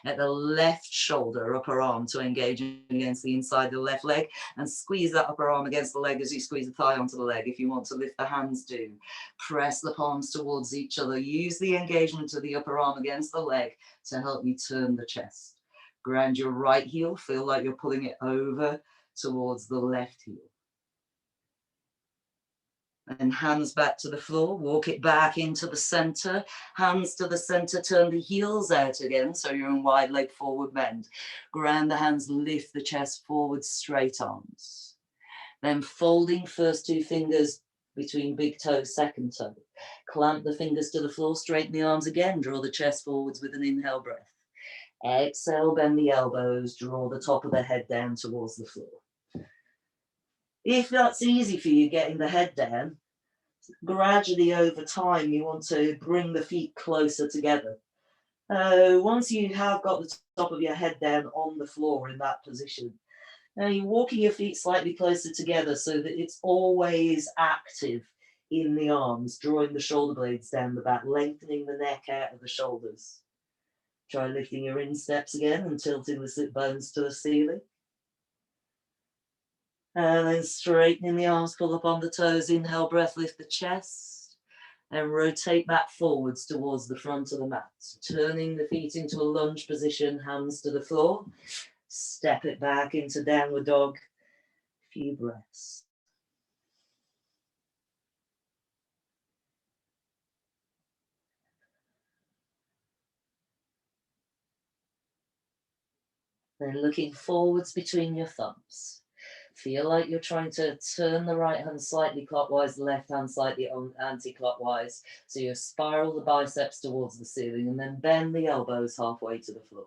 At the left shoulder, upper arm to engage against the inside of the left leg and squeeze that upper arm against the leg as you squeeze the thigh onto the leg. If you want to lift the hands, do. Press the palms towards each other. Use the engagement of the upper arm against the leg to help you turn the chest. Ground your right heel, feel like you're pulling it over towards the left heel. And hands back to the floor, walk it back into the center, hands to the center, turn the heels out again, so you're in wide leg forward bend. Ground the hands, lift the chest forward, straight arms. Then folding first two fingers between big toe, second toe. Clamp the fingers to the floor, straighten the arms again, draw the chest forwards with an inhale breath. Exhale, bend the elbows, draw the top of the head down towards the floor. If that's easy for you, getting the head down, gradually over time, you want to bring the feet closer together. Once you have got the top of your head down on the floor in that position, now you're walking your feet slightly closer together so that it's always active in the arms, drawing the shoulder blades down the back, lengthening the neck out of the shoulders. Try lifting your insteps again and tilting the sit bones to the ceiling. And then straightening the arms, pull up on the toes, inhale, breath, lift the chest. And rotate back forwards towards the front of the mat. Turning the feet into a lunge position, hands to the floor. Step it back into downward dog. A few breaths. Then looking forwards between your thumbs. Feel like you're trying to turn the right hand slightly clockwise, the left hand slightly anti-clockwise. So you spiral the biceps towards the ceiling and then bend the elbows halfway to the floor.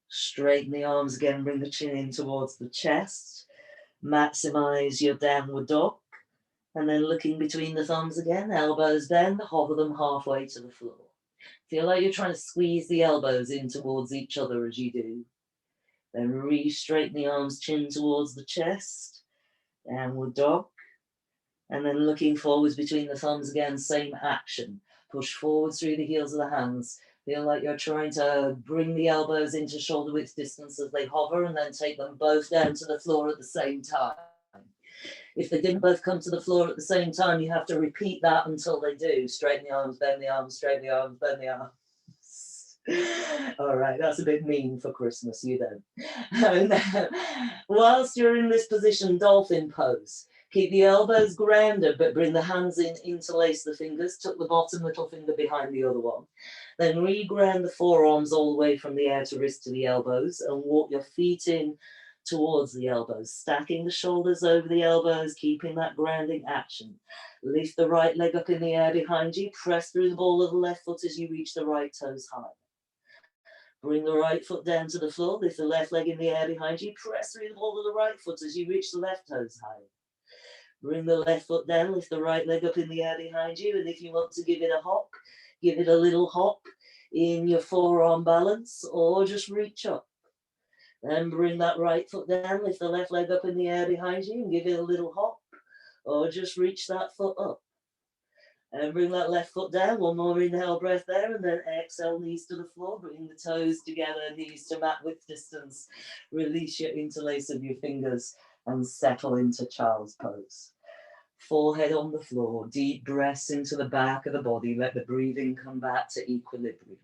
Straighten the arms again, bring the chin in towards the chest. Maximize your downward dog. And then looking between the thumbs again, elbows bend, hover them halfway to the floor. Feel like you're trying to squeeze the elbows in towards each other as you do. Then re-straighten the arms, chin towards the chest, downward dog. And then looking forwards between the thumbs again, same action. Push forwards through the heels of the hands. Feel like you're trying to bring the elbows into shoulder width distance as they hover and then take them both down to the floor at the same time. If they didn't both come to the floor at the same time, you have to repeat that until they do. Straighten the arms, bend the arms, straighten the arms, bend the arms. All right, that's a bit mean for Christmas, you don't. And whilst you're in this position, dolphin pose, keep the elbows grounded, but bring the hands in, interlace the fingers, tuck the bottom little finger behind the other one. Then re-ground the forearms all the way from the outer wrist to the elbows and walk your feet in towards the elbows, stacking the shoulders over the elbows, keeping that grounding action. Lift the right leg up in the air behind you, press through the ball of the left foot as you reach the right toes high. Bring the right foot down to the floor, lift the left leg in the air behind you, press through the ball of the right foot as you reach the left toes high. Bring the left foot down, lift the right leg up in the air behind you, and if you want to give it a hop, give it a little hop in your forearm balance, or just reach up. Then bring that right foot down, lift the left leg up in the air behind you, and give it a little hop, or just reach that foot up. And bring that left foot down, one more inhale breath there, and then exhale, knees to the floor, bring the toes together, knees to mat width distance. Release your interlace of your fingers and settle into child's pose. Forehead on the floor, deep breaths into the back of the body, let the breathing come back to equilibrium.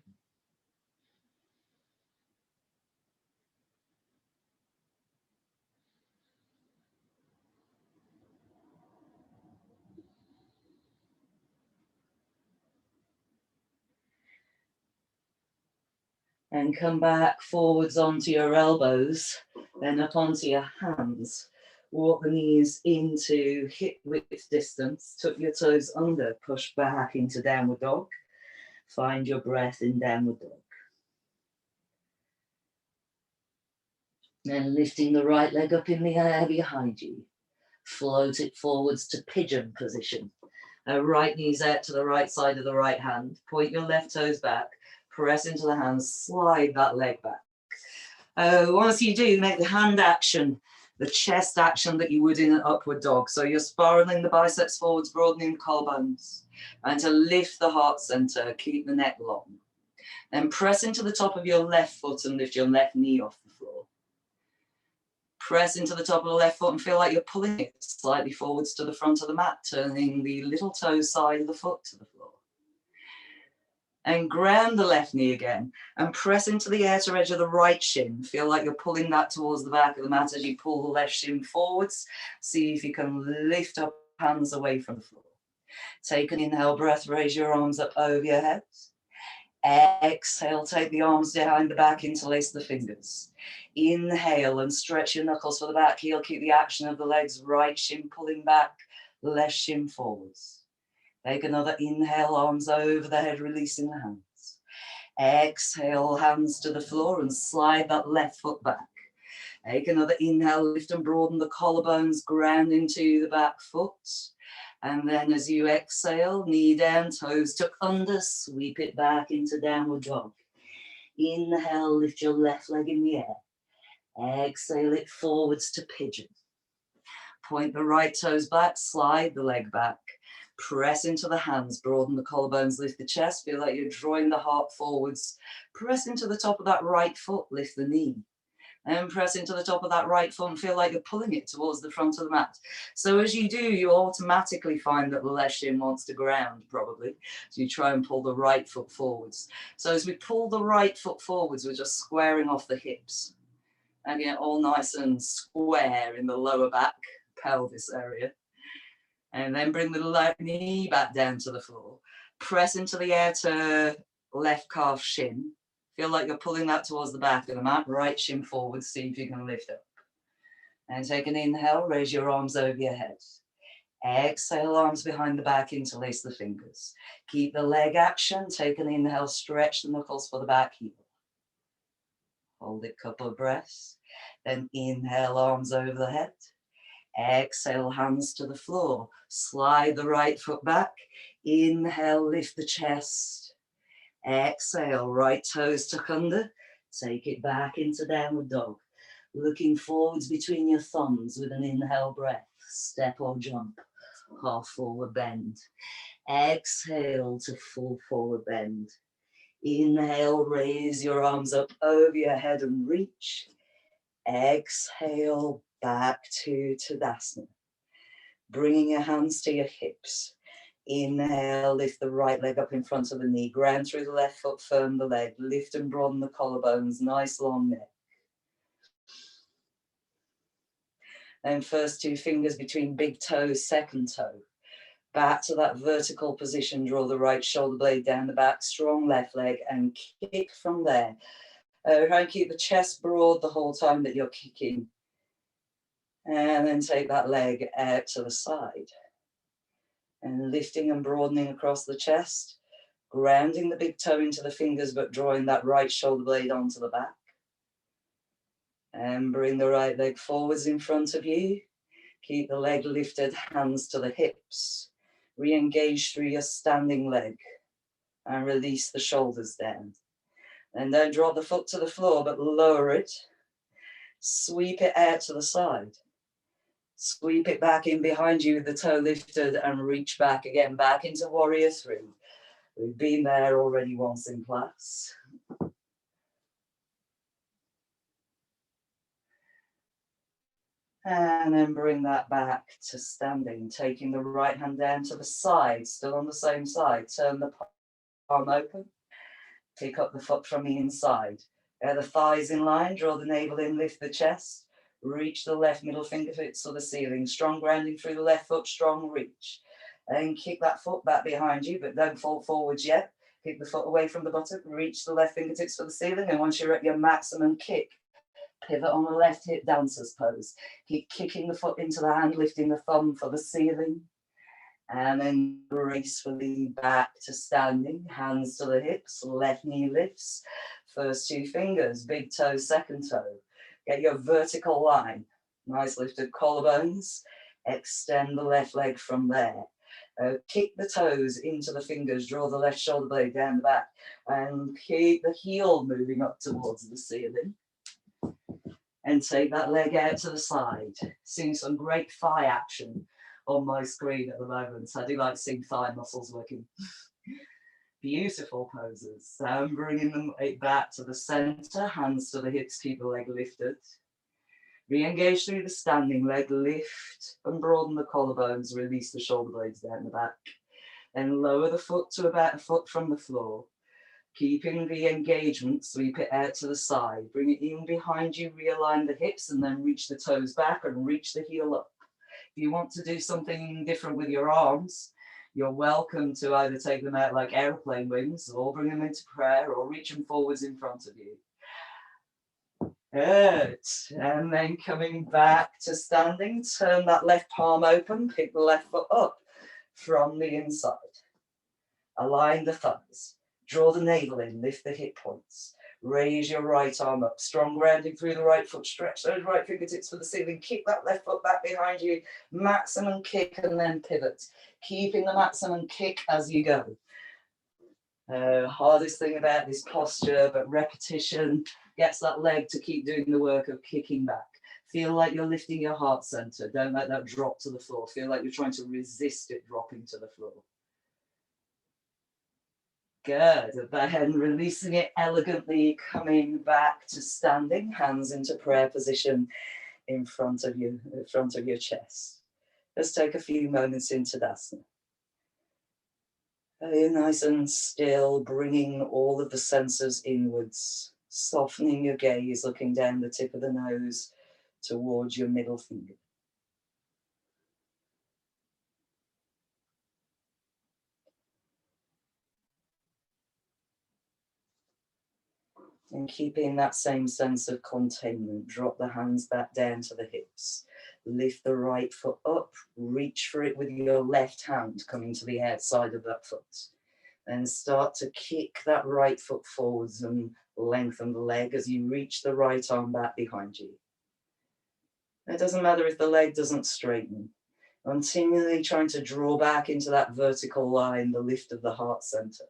And come back forwards onto your elbows, then up onto your hands. Walk the knees into hip width distance, tuck your toes under, push back into downward dog. Find your breath in downward dog. Then lifting the right leg up in the air behind you. Float it forwards to pigeon position. Right knees out to the right side of the right hand. Point your left toes back. Press into the hands. Slide that leg back. Once you do, make the hand action the chest action that you would in an upward dog. So you're spiraling the biceps forwards, broadening the collarbones. And to lift the heart center, keep the neck long. Then press into the top of your left foot and lift your left knee off the floor. Press into the top of the left foot and feel like you're pulling it slightly forwards to the front of the mat, turning the little toe side of the foot to the floor. And ground the left knee again and press into the outer edge of the right shin. Feel like you're pulling that towards the back of the mat as you pull the left shin forwards. See if you can lift up hands away from the floor. Take an inhale breath, raise your arms up over your head. Exhale, take the arms behind the back, interlace the fingers. Inhale and stretch your knuckles for the back heel. Keep the action of the legs, right shin pulling back, left shin forwards. Take another inhale, arms over the head, releasing the hands. Exhale, hands to the floor and slide that left foot back. Take another inhale, lift and broaden the collarbones, ground into the back foot. And then as you exhale, knee down, toes tuck under, sweep it back into downward dog. Inhale, lift your left leg in the air. Exhale it forwards to pigeon. Point the right toes back, slide the leg back. Press into the hands, broaden the collarbones, lift the chest, feel like you're drawing the heart forwards. Press into the top of that right foot, lift the knee. And press into the top of that right foot and feel like you're pulling it towards the front of the mat. So as you do, you automatically find that the left shin wants to ground, probably. So you try and pull the right foot forwards. So as we pull the right foot forwards, we're just squaring off the hips. And get all nice and square in the lower back, pelvis area. And then bring the left knee back down to the floor. Press into the outer left calf shin. Feel like you're pulling that towards the back of the mat. Right shin forward, see if you can lift up. And take an inhale, raise your arms over your head. Exhale, arms behind the back, interlace the fingers. Keep the leg action. Take an inhale, stretch the knuckles for the back heel. Hold it a couple of breaths. Then inhale, arms over the head. Exhale, hands to the floor. Slide the right foot back. Inhale, lift the chest. Exhale, right toes tuck under. Take it back into downward dog. Looking forwards between your thumbs with an inhale breath. Step or jump. Half forward bend. Exhale to full forward bend. Inhale, raise your arms up over your head and reach. Exhale, back to Tadasana. Bringing your hands to your hips. Inhale, lift the right leg up in front of the knee, ground through the left foot, firm the leg, lift and broaden the collarbones, nice long neck. Then first two fingers between big toe, second toe. Back to that vertical position, draw the right shoulder blade down the back, strong left leg, and kick from there. Try and keep the chest broad the whole time that you're kicking. And then take that leg out to the side. And lifting and broadening across the chest, grounding the big toe into the fingers, but drawing that right shoulder blade onto the back. And bring the right leg forwards in front of you. Keep the leg lifted, hands to the hips. Re-engage through your standing leg and release the shoulders down. And don't drop the foot to the floor, but lower it. Sweep it out to the side. Sweep it back in behind you with the toe lifted and reach back again, back into Warrior Three. We've been there already once in class. And then bring that back to standing, taking the right hand down to the side, still on the same side. Turn the palm open. Pick up the foot from the inside. The thighs in line, draw the navel in, lift the chest. Reach the left middle fingertips to the ceiling. Strong grounding through the left foot, strong reach. And kick that foot back behind you, but don't fall forwards yet. Kick the foot away from the bottom. Reach the left fingertips for the ceiling. And once you're at your maximum kick, pivot on the left hip, dancer's pose. Keep kicking the foot into the hand, lifting the thumb for the ceiling. And then gracefully back to standing, hands to the hips, left knee lifts. First two fingers, big toe, second toe. Get your vertical line. Nice lifted collarbones. Extend the left leg from there. Kick the toes into the fingers, draw the left shoulder blade down the back, and keep the heel moving up towards the ceiling. And take that leg out to the side. Seeing some great thigh action on my screen at the moment. I do like seeing thigh muscles working. Beautiful poses. So I'm bringing them back to the center, hands to the hips, keep the leg lifted. Re-engage through the standing leg, lift and broaden the collarbones, release the shoulder blades down the back. Then lower the foot to about a foot from the floor. Keeping the engagement, sweep it out to the side. Bring it in behind you, realign the hips, and then reach the toes back and reach the heel up. If you want to do something different with your arms, you're welcome to either take them out like airplane wings or bring them into prayer or reach them forwards in front of you. Good. And then coming back to standing, turn that left palm open, pick the left foot up from the inside. Align the thumbs. Draw the navel in, lift the hip points. Raise your right arm up, strong grounding through the right foot, stretch those right fingertips for the ceiling, kick that left foot back behind you, maximum kick and then pivot. Keeping the maximum kick as you go. Hardest thing about this posture, but repetition gets that leg to keep doing the work of kicking back. Feel like you're lifting your heart center. Don't let that drop to the floor. Feel like you're trying to resist it dropping to the floor. Good. Then releasing it elegantly, coming back to standing, hands into prayer position in front of you, in front of your chest. Let's take a few moments into Tadasana. Nice and still, bringing all of the senses inwards, softening your gaze, looking down the tip of the nose towards your middle finger. And keeping that same sense of containment, drop the hands back down to the hips. Lift the right foot up, reach for it with your left hand coming to the outside of that foot. Then start to kick that right foot forwards and lengthen the leg as you reach the right arm back behind you. It doesn't matter if the leg doesn't straighten. Continually trying to draw back into that vertical line, the lift of the heart center.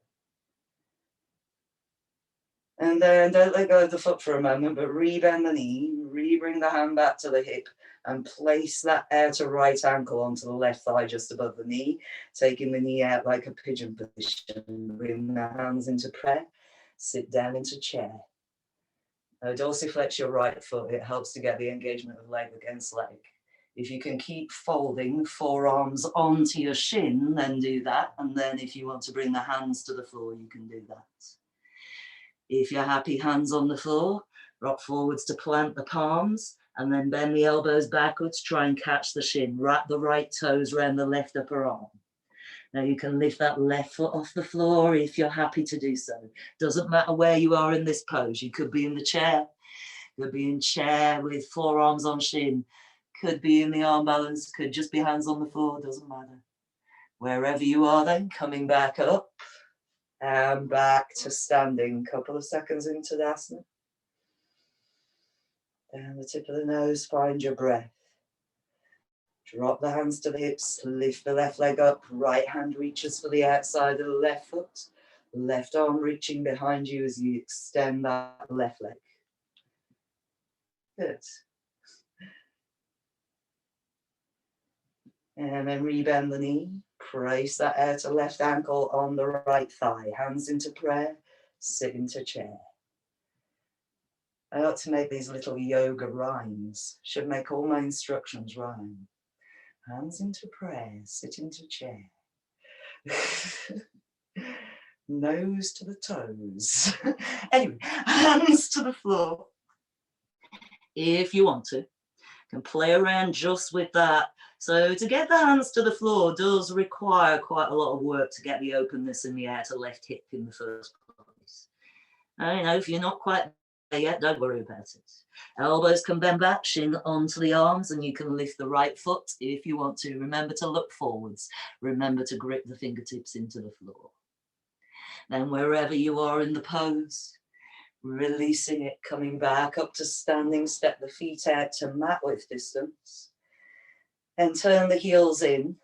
And then don't let go of the foot for a moment, but rebend the knee, re-bring the hand back to the hip, and place that outer right ankle onto the left thigh just above the knee, taking the knee out like a pigeon position. Bring the hands into prayer, sit down into chair. Dorsiflex your right foot, it helps to get the engagement of leg against leg. If you can keep folding forearms onto your shin, then do that. And then if you want to bring the hands to the floor, you can do that. If you're happy, hands on the floor, rock forwards to plant the palms, and then bend the elbows backwards, try and catch the shin. Wrap the right toes around the left upper arm. Now you can lift that left foot off the floor if you're happy to do so. Doesn't matter where you are in this pose. You could be in the chair, could be in chair with forearms on shin, could be in the arm balance, could just be hands on the floor, doesn't matter. Wherever you are then, coming back up and back to standing. Couple of seconds into the asana. Down the tip of the nose, find your breath. Drop the hands to the hips, lift the left leg up, right hand reaches for the outside of the left foot, left arm reaching behind you as you extend that left leg. Good. And then rebend the knee, place that outer left ankle on the right thigh, hands into prayer, sit into chair. I like to make these little yoga rhymes, should make all my instructions rhyme. Hands into prayer, sit into chair. Nose to the toes. Anyway, hands to the floor. If you want to, you can play around just with that. So to get the hands to the floor does require quite a lot of work to get the openness in the outer left hip in the first place. And you know, if you're not quite there yet, don't worry about it. Elbows can bend back, shin onto the arms, and you can lift the right foot if you want to. Remember to look forwards. Remember to grip the fingertips into the floor. Then wherever you are in the pose, releasing it, coming back up to standing, step the feet out to mat width distance, and turn the heels in.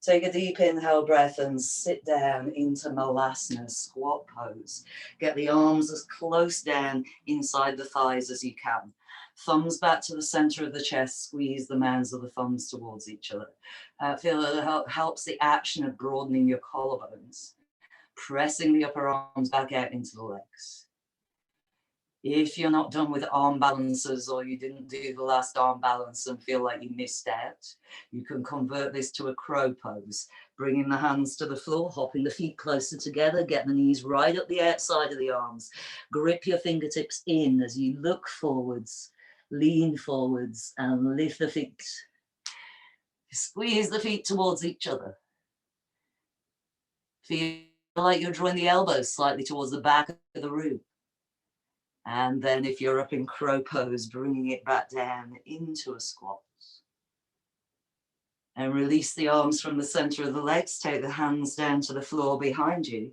Take a deep inhale breath and sit down into Malasana, squat pose. Get the arms as close down inside the thighs as you can. Thumbs back to the center of the chest, squeeze the mounds of the thumbs towards each other. Feel it helps the action of broadening your collarbones. Pressing the upper arms back out into the legs. If you're not done with arm balances or you didn't do the last arm balance and feel like you missed out, you can convert this to a crow pose. Bringing the hands to the floor, hopping the feet closer together, get the knees right up the outside of the arms. Grip your fingertips in as you look forwards, lean forwards and lift the feet. Squeeze the feet towards each other. Feel like you're drawing the elbows slightly towards the back of the room. And then if you're up in crow pose, bringing it back down into a squat. And release the arms from the center of the legs. Take the hands down to the floor behind you.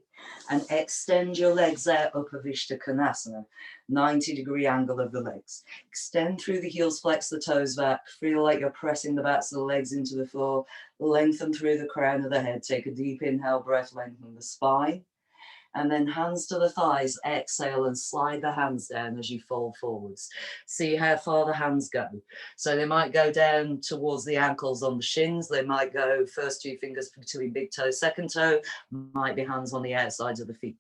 And extend your legs out, Upavishta Konasana. 90-degree angle of the legs. Extend through the heels, flex the toes back. Feel like you're pressing the backs of the legs into the floor. Lengthen through the crown of the head. Take a deep inhale, breath, lengthen the spine. And then hands to the thighs, exhale and slide the hands down as you fold forwards. See how far the hands go. So they might go down towards the ankles on the shins. They might go first two fingers between big toe, second toe, might be hands on the outsides of the feet.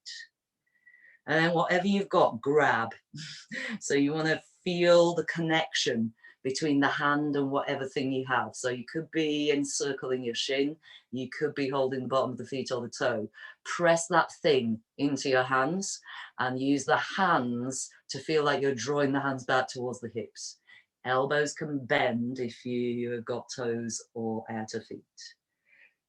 And then whatever you've got, grab. So you want to feel the connection between the hand and whatever thing you have. So you could be encircling your shin, you could be holding the bottom of the feet or the toe. Press that thing into your hands and use the hands to feel like you're drawing the hands back towards the hips. Elbows can bend if you have got toes or outer feet.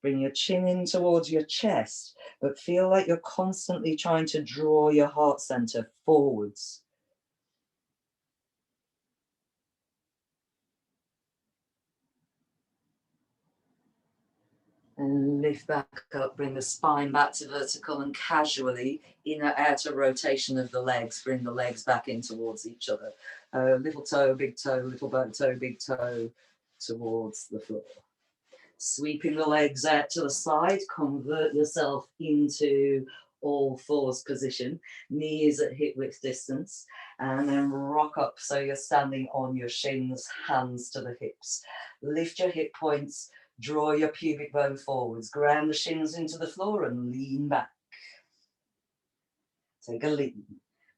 Bring your chin in towards your chest, but feel like you're constantly trying to draw your heart center forwards. And lift back up, bring the spine back to vertical and casually, inner outer rotation of the legs, bring the legs back in towards each other. Little toe, big toe, little toe, big toe towards the floor. Sweeping the legs out to the side, convert yourself into all fours position, knees at hip width distance, and then rock up so you're standing on your shins, hands to the hips. Lift your hip points, draw your pubic bone forwards, ground the shins into the floor and lean back. Take a lean.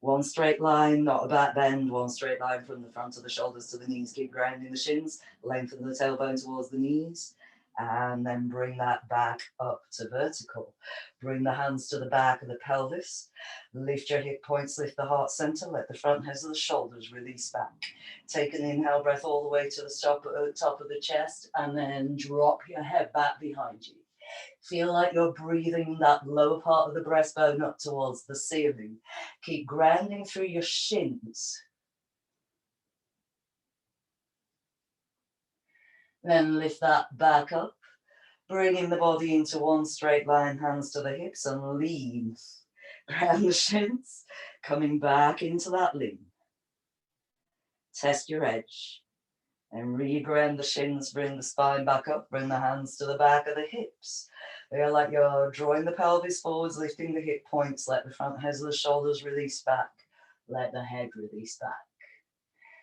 One straight line, not a back bend, one straight line from the front of the shoulders to the knees. Keep grounding the shins, lengthen the tailbone towards the knees, and then bring that back up to vertical. Bring the hands to the back of the pelvis. Lift your hip points, lift the heart center, let the front edge of the shoulders release back. Take an inhale breath all the way to the top of the chest, and then drop your head back behind you. Feel like you're breathing that lower part of the breastbone up towards the ceiling. Keep grounding through your shins. Then lift that back up, bringing the body into one straight line, hands to the hips, and lean. Ground the shins, coming back into that lean. Test your edge. And reground the shins, bring the spine back up, bring the hands to the back of the hips. Feel like you're drawing the pelvis forwards, lifting the hip points, let the front heads of the shoulders release back, let the head release back.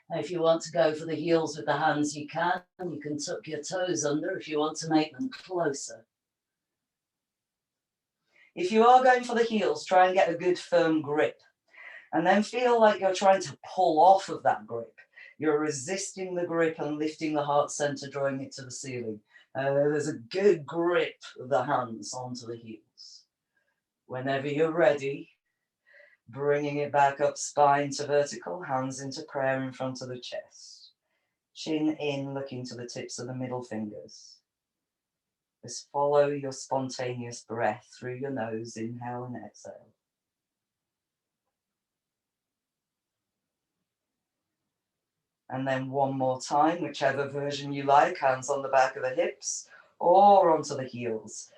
Now, if you want to go for the heels with the hands, you can tuck your toes under if you want to make them closer. If you are going for the heels, try and get a good firm grip, and then feel like you're trying to pull off of that grip. You're resisting the grip and lifting the heart center, drawing it to the ceiling. There's a good grip of the hands onto the heels. Whenever you're ready, bringing it back up, spine to vertical, hands into prayer in front of the chest. Chin in, looking to the tips of the middle fingers. Just follow your spontaneous breath through your nose, inhale and exhale. And then one more time, whichever version you like, hands on the back of the hips or onto the heels.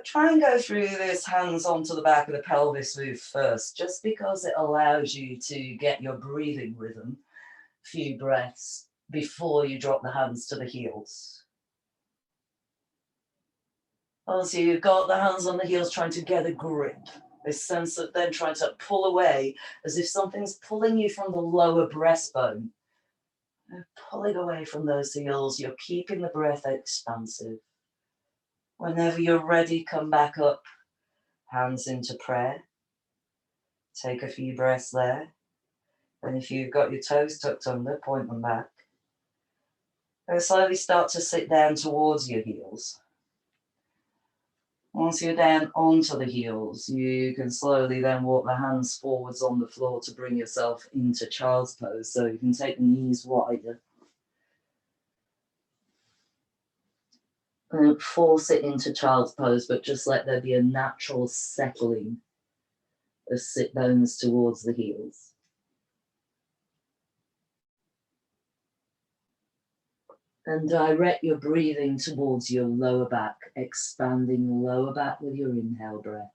Try and go through this hands onto the back of the pelvis move first, just because it allows you to get your breathing rhythm, a few breaths, before you drop the hands to the heels. Also, you've got the hands on the heels trying to get a grip. This sense of then trying to pull away as if something's pulling you from the lower breastbone. Pull it away from those heels. You're keeping the breath expansive. Whenever you're ready, come back up, hands into prayer. Take a few breaths there. And if you've got your toes tucked under, point them back. And slowly start to sit down towards your heels. Once you're down onto the heels, you can slowly then walk the hands forwards on the floor to bring yourself into child's pose. So you can take the knees wider. And don't force it into child's pose, but just let there be a natural settling of sit bones towards the heels. And direct your breathing towards your lower back, expanding the lower back with your inhale breath.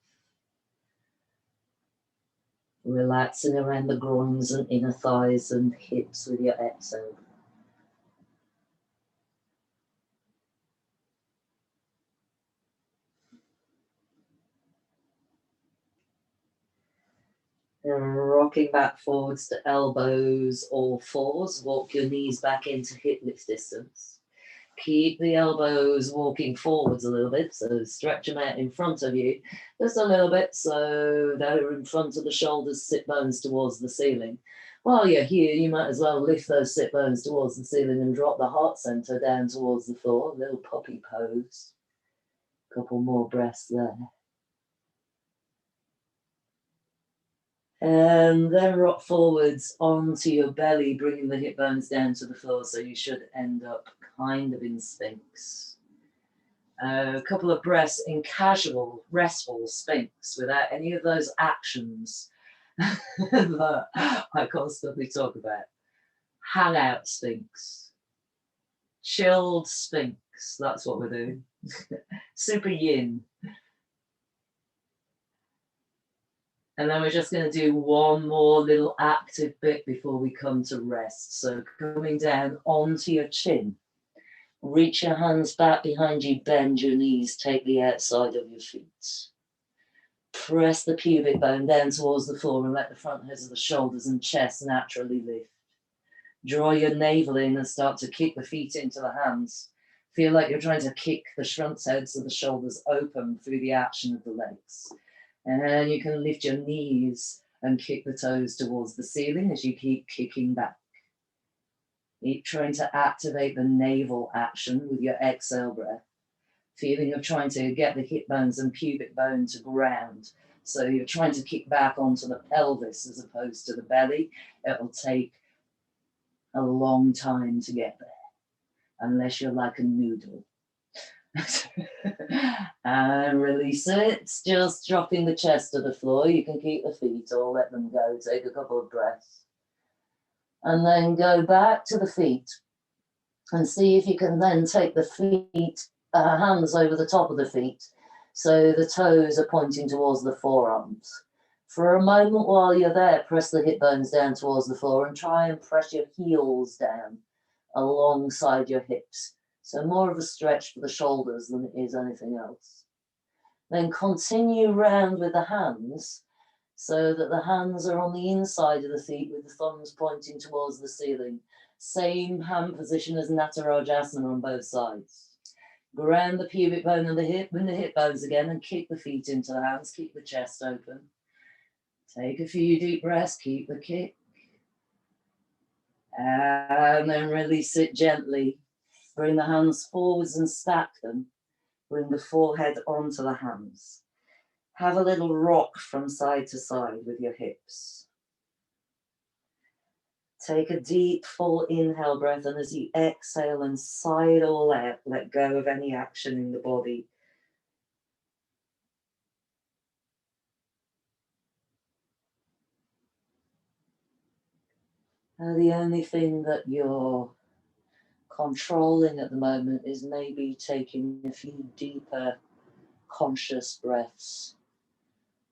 Relaxing around the groins and inner thighs and hips with your exhale. And rocking back forwards to elbows or fours. Walk your knees back into hip width distance. Keep the elbows walking forwards a little bit, so stretch them out in front of you just a little bit, so they're in front of the shoulders, sit bones towards the ceiling. While you're here, you might as well lift those sit bones towards the ceiling and drop the heart center down towards the floor, a little puppy pose. Couple more breaths there. And then rock forwards onto your belly, bringing the hip bones down to the floor, so you should end up kind of in Sphinx. A couple of breaths in casual, restful Sphinx without any of those actions that I constantly talk about. Hangout Sphinx. Chilled Sphinx, that's what we're doing. Super yin. And then we're just going to do one more little active bit before we come to rest. So coming down onto your chin. Reach your hands back behind you, bend your knees, take the outside of your feet. Press the pubic bone down towards the floor and let the front heads of the shoulders and chest naturally lift. Draw your navel in and start to kick the feet into the hands. Feel like you're trying to kick the front heads of the shoulders open through the action of the legs. And you can lift your knees And kick the toes towards the ceiling as you keep kicking back. Keep trying to activate the navel action with your exhale breath. Feeling of trying to get the hip bones and pubic bone to ground. So you're trying to kick back onto the pelvis as opposed to the belly. It'll take a long time to get there, unless you're like a noodle. And release it, just dropping the chest to the floor. You can keep the feet or let them go. Take a couple of breaths. And then go back to the feet and see if you can then take the feet, hands over the top of the feet, so the toes are pointing towards the forearms. For a moment while you're there, press the hip bones down towards the floor and try and press your heels down alongside your hips. So more of a stretch for the shoulders than it is anything else. Then continue round with the hands so that the hands are on the inside of the feet with the thumbs pointing towards the ceiling. Same hand position as Natarajasana on both sides. Ground the pubic bone and the hip bones again and kick the feet into the hands, keep the chest open. Take a few deep breaths, keep the kick. And then release it gently. Bring the hands forwards and stack them. Bring the forehead onto the hands. Have a little rock from side to side with your hips. Take a deep, full inhale breath, and as you exhale and sigh it all out, let go of any action in the body. The only thing that you're controlling at the moment is maybe taking a few deeper, conscious breaths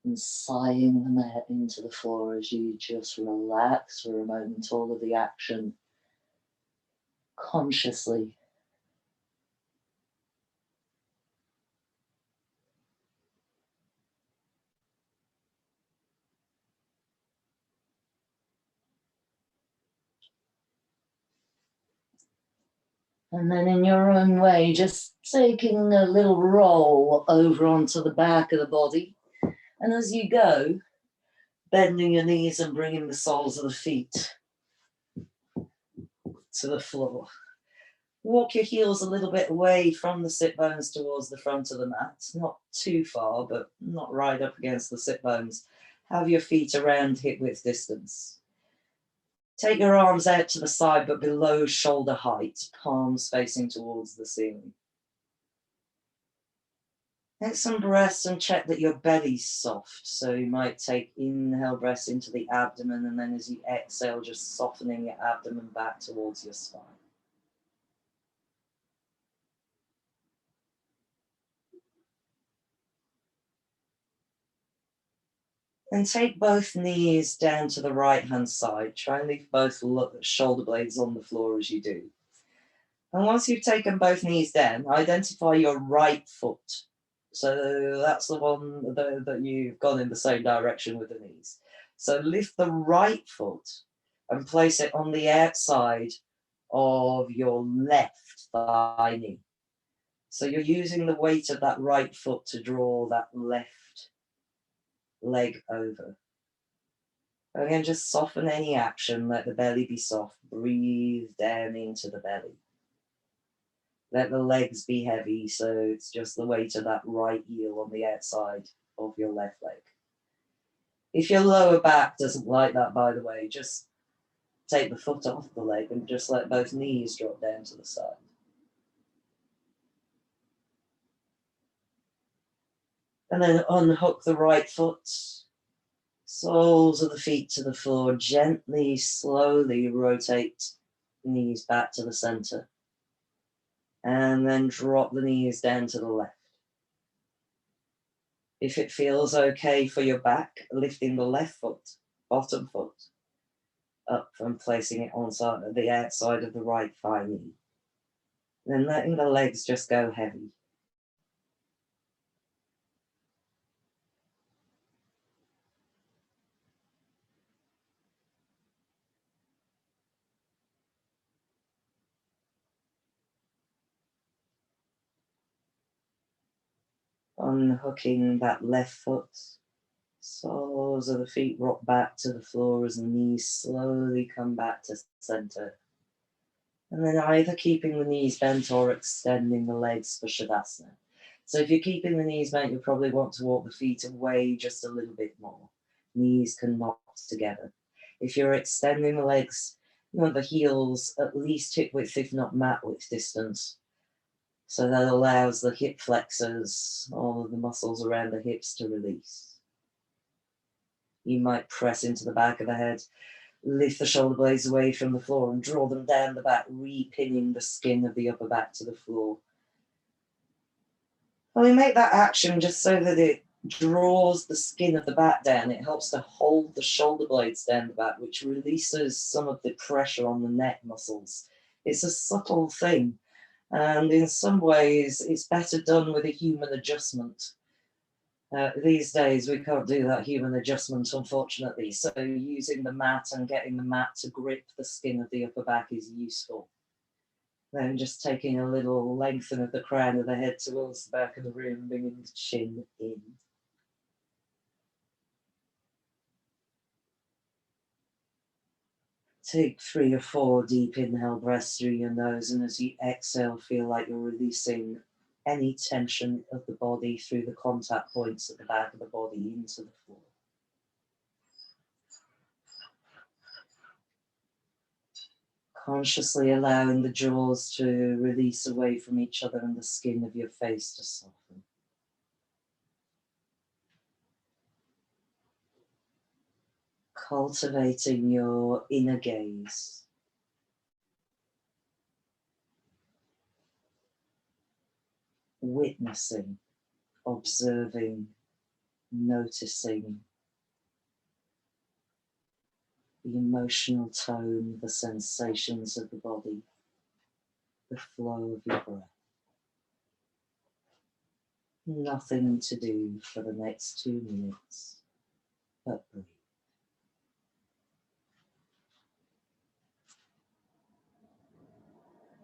and sighing them out into the floor as you just relax for a moment, all of the action consciously. And then in your own way, just taking a little roll over onto the back of the body. And as you go, bending your knees and bringing the soles of the feet to the floor. Walk your heels a little bit away from the sit bones towards the front of the mat. Not too far, but not right up against the sit bones. Have your feet around hip width distance. Take your arms out to the side, but below shoulder height, palms facing towards the ceiling. Take some breaths and check that your belly's soft. So you might take inhale breaths into the abdomen, and then as you exhale, just softening your abdomen back towards your spine. And take both knees down to the right-hand side. Try and leave both shoulder blades on the floor as you do. And once you've taken both knees down, identify your right foot. So that's the one that you've gone in the same direction with the knees. So lift the right foot and place it on the outside of your left thigh knee. So you're using the weight of that right foot to draw that left leg over. Again, just soften any action, let the belly be soft. Breathe down into the belly. Let the legs be heavy, so it's just the weight of that right heel on the outside of your left leg. If your lower back doesn't like that, by the way, just take the foot off the leg and just let both knees drop down to the side. And then unhook the right foot. Soles of the feet to the floor. Gently, slowly rotate knees back to the center. And then drop the knees down to the left. If it feels okay for your back, lifting the left foot, bottom foot, up and placing it on the outside of the right thigh knee. Then letting the legs just go heavy. Unhooking that left foot, Soles of the feet rock back to the floor as the knees slowly come back to center. And then either keeping the knees bent or extending the legs for Shavasana. So if you're keeping the knees bent, you'll probably want to walk the feet away just a little bit more. Knees can knock together. If you're extending the legs, you want the heels at least hip width, if not mat width distance. So that allows the hip flexors, all of the muscles around the hips to release. You might press into the back of the head, lift the shoulder blades away from the floor and draw them down the back, re-pinning the skin of the upper back to the floor. And we make that action just so that it draws the skin of the back down. It helps to hold the shoulder blades down the back, which releases some of the pressure on the neck muscles. It's a subtle thing. And in some ways, it's better done with a human adjustment. These days, we can't do that human adjustment, unfortunately. So using the mat and getting the mat to grip the skin of the upper back is useful. Then just taking a little lengthen of the crown of the head towards the back of the room, bringing the chin in. Take 3 or 4 deep inhale breaths through your nose, and as you exhale, feel like you're releasing any tension of the body through the contact points at the back of the body into the floor. Consciously allowing the jaws to release away from each other and the skin of your face to soften. Cultivating your inner gaze. Witnessing, observing, noticing the emotional tone, the sensations of the body, the flow of your breath. Nothing to do for the next 2 minutes but breathe.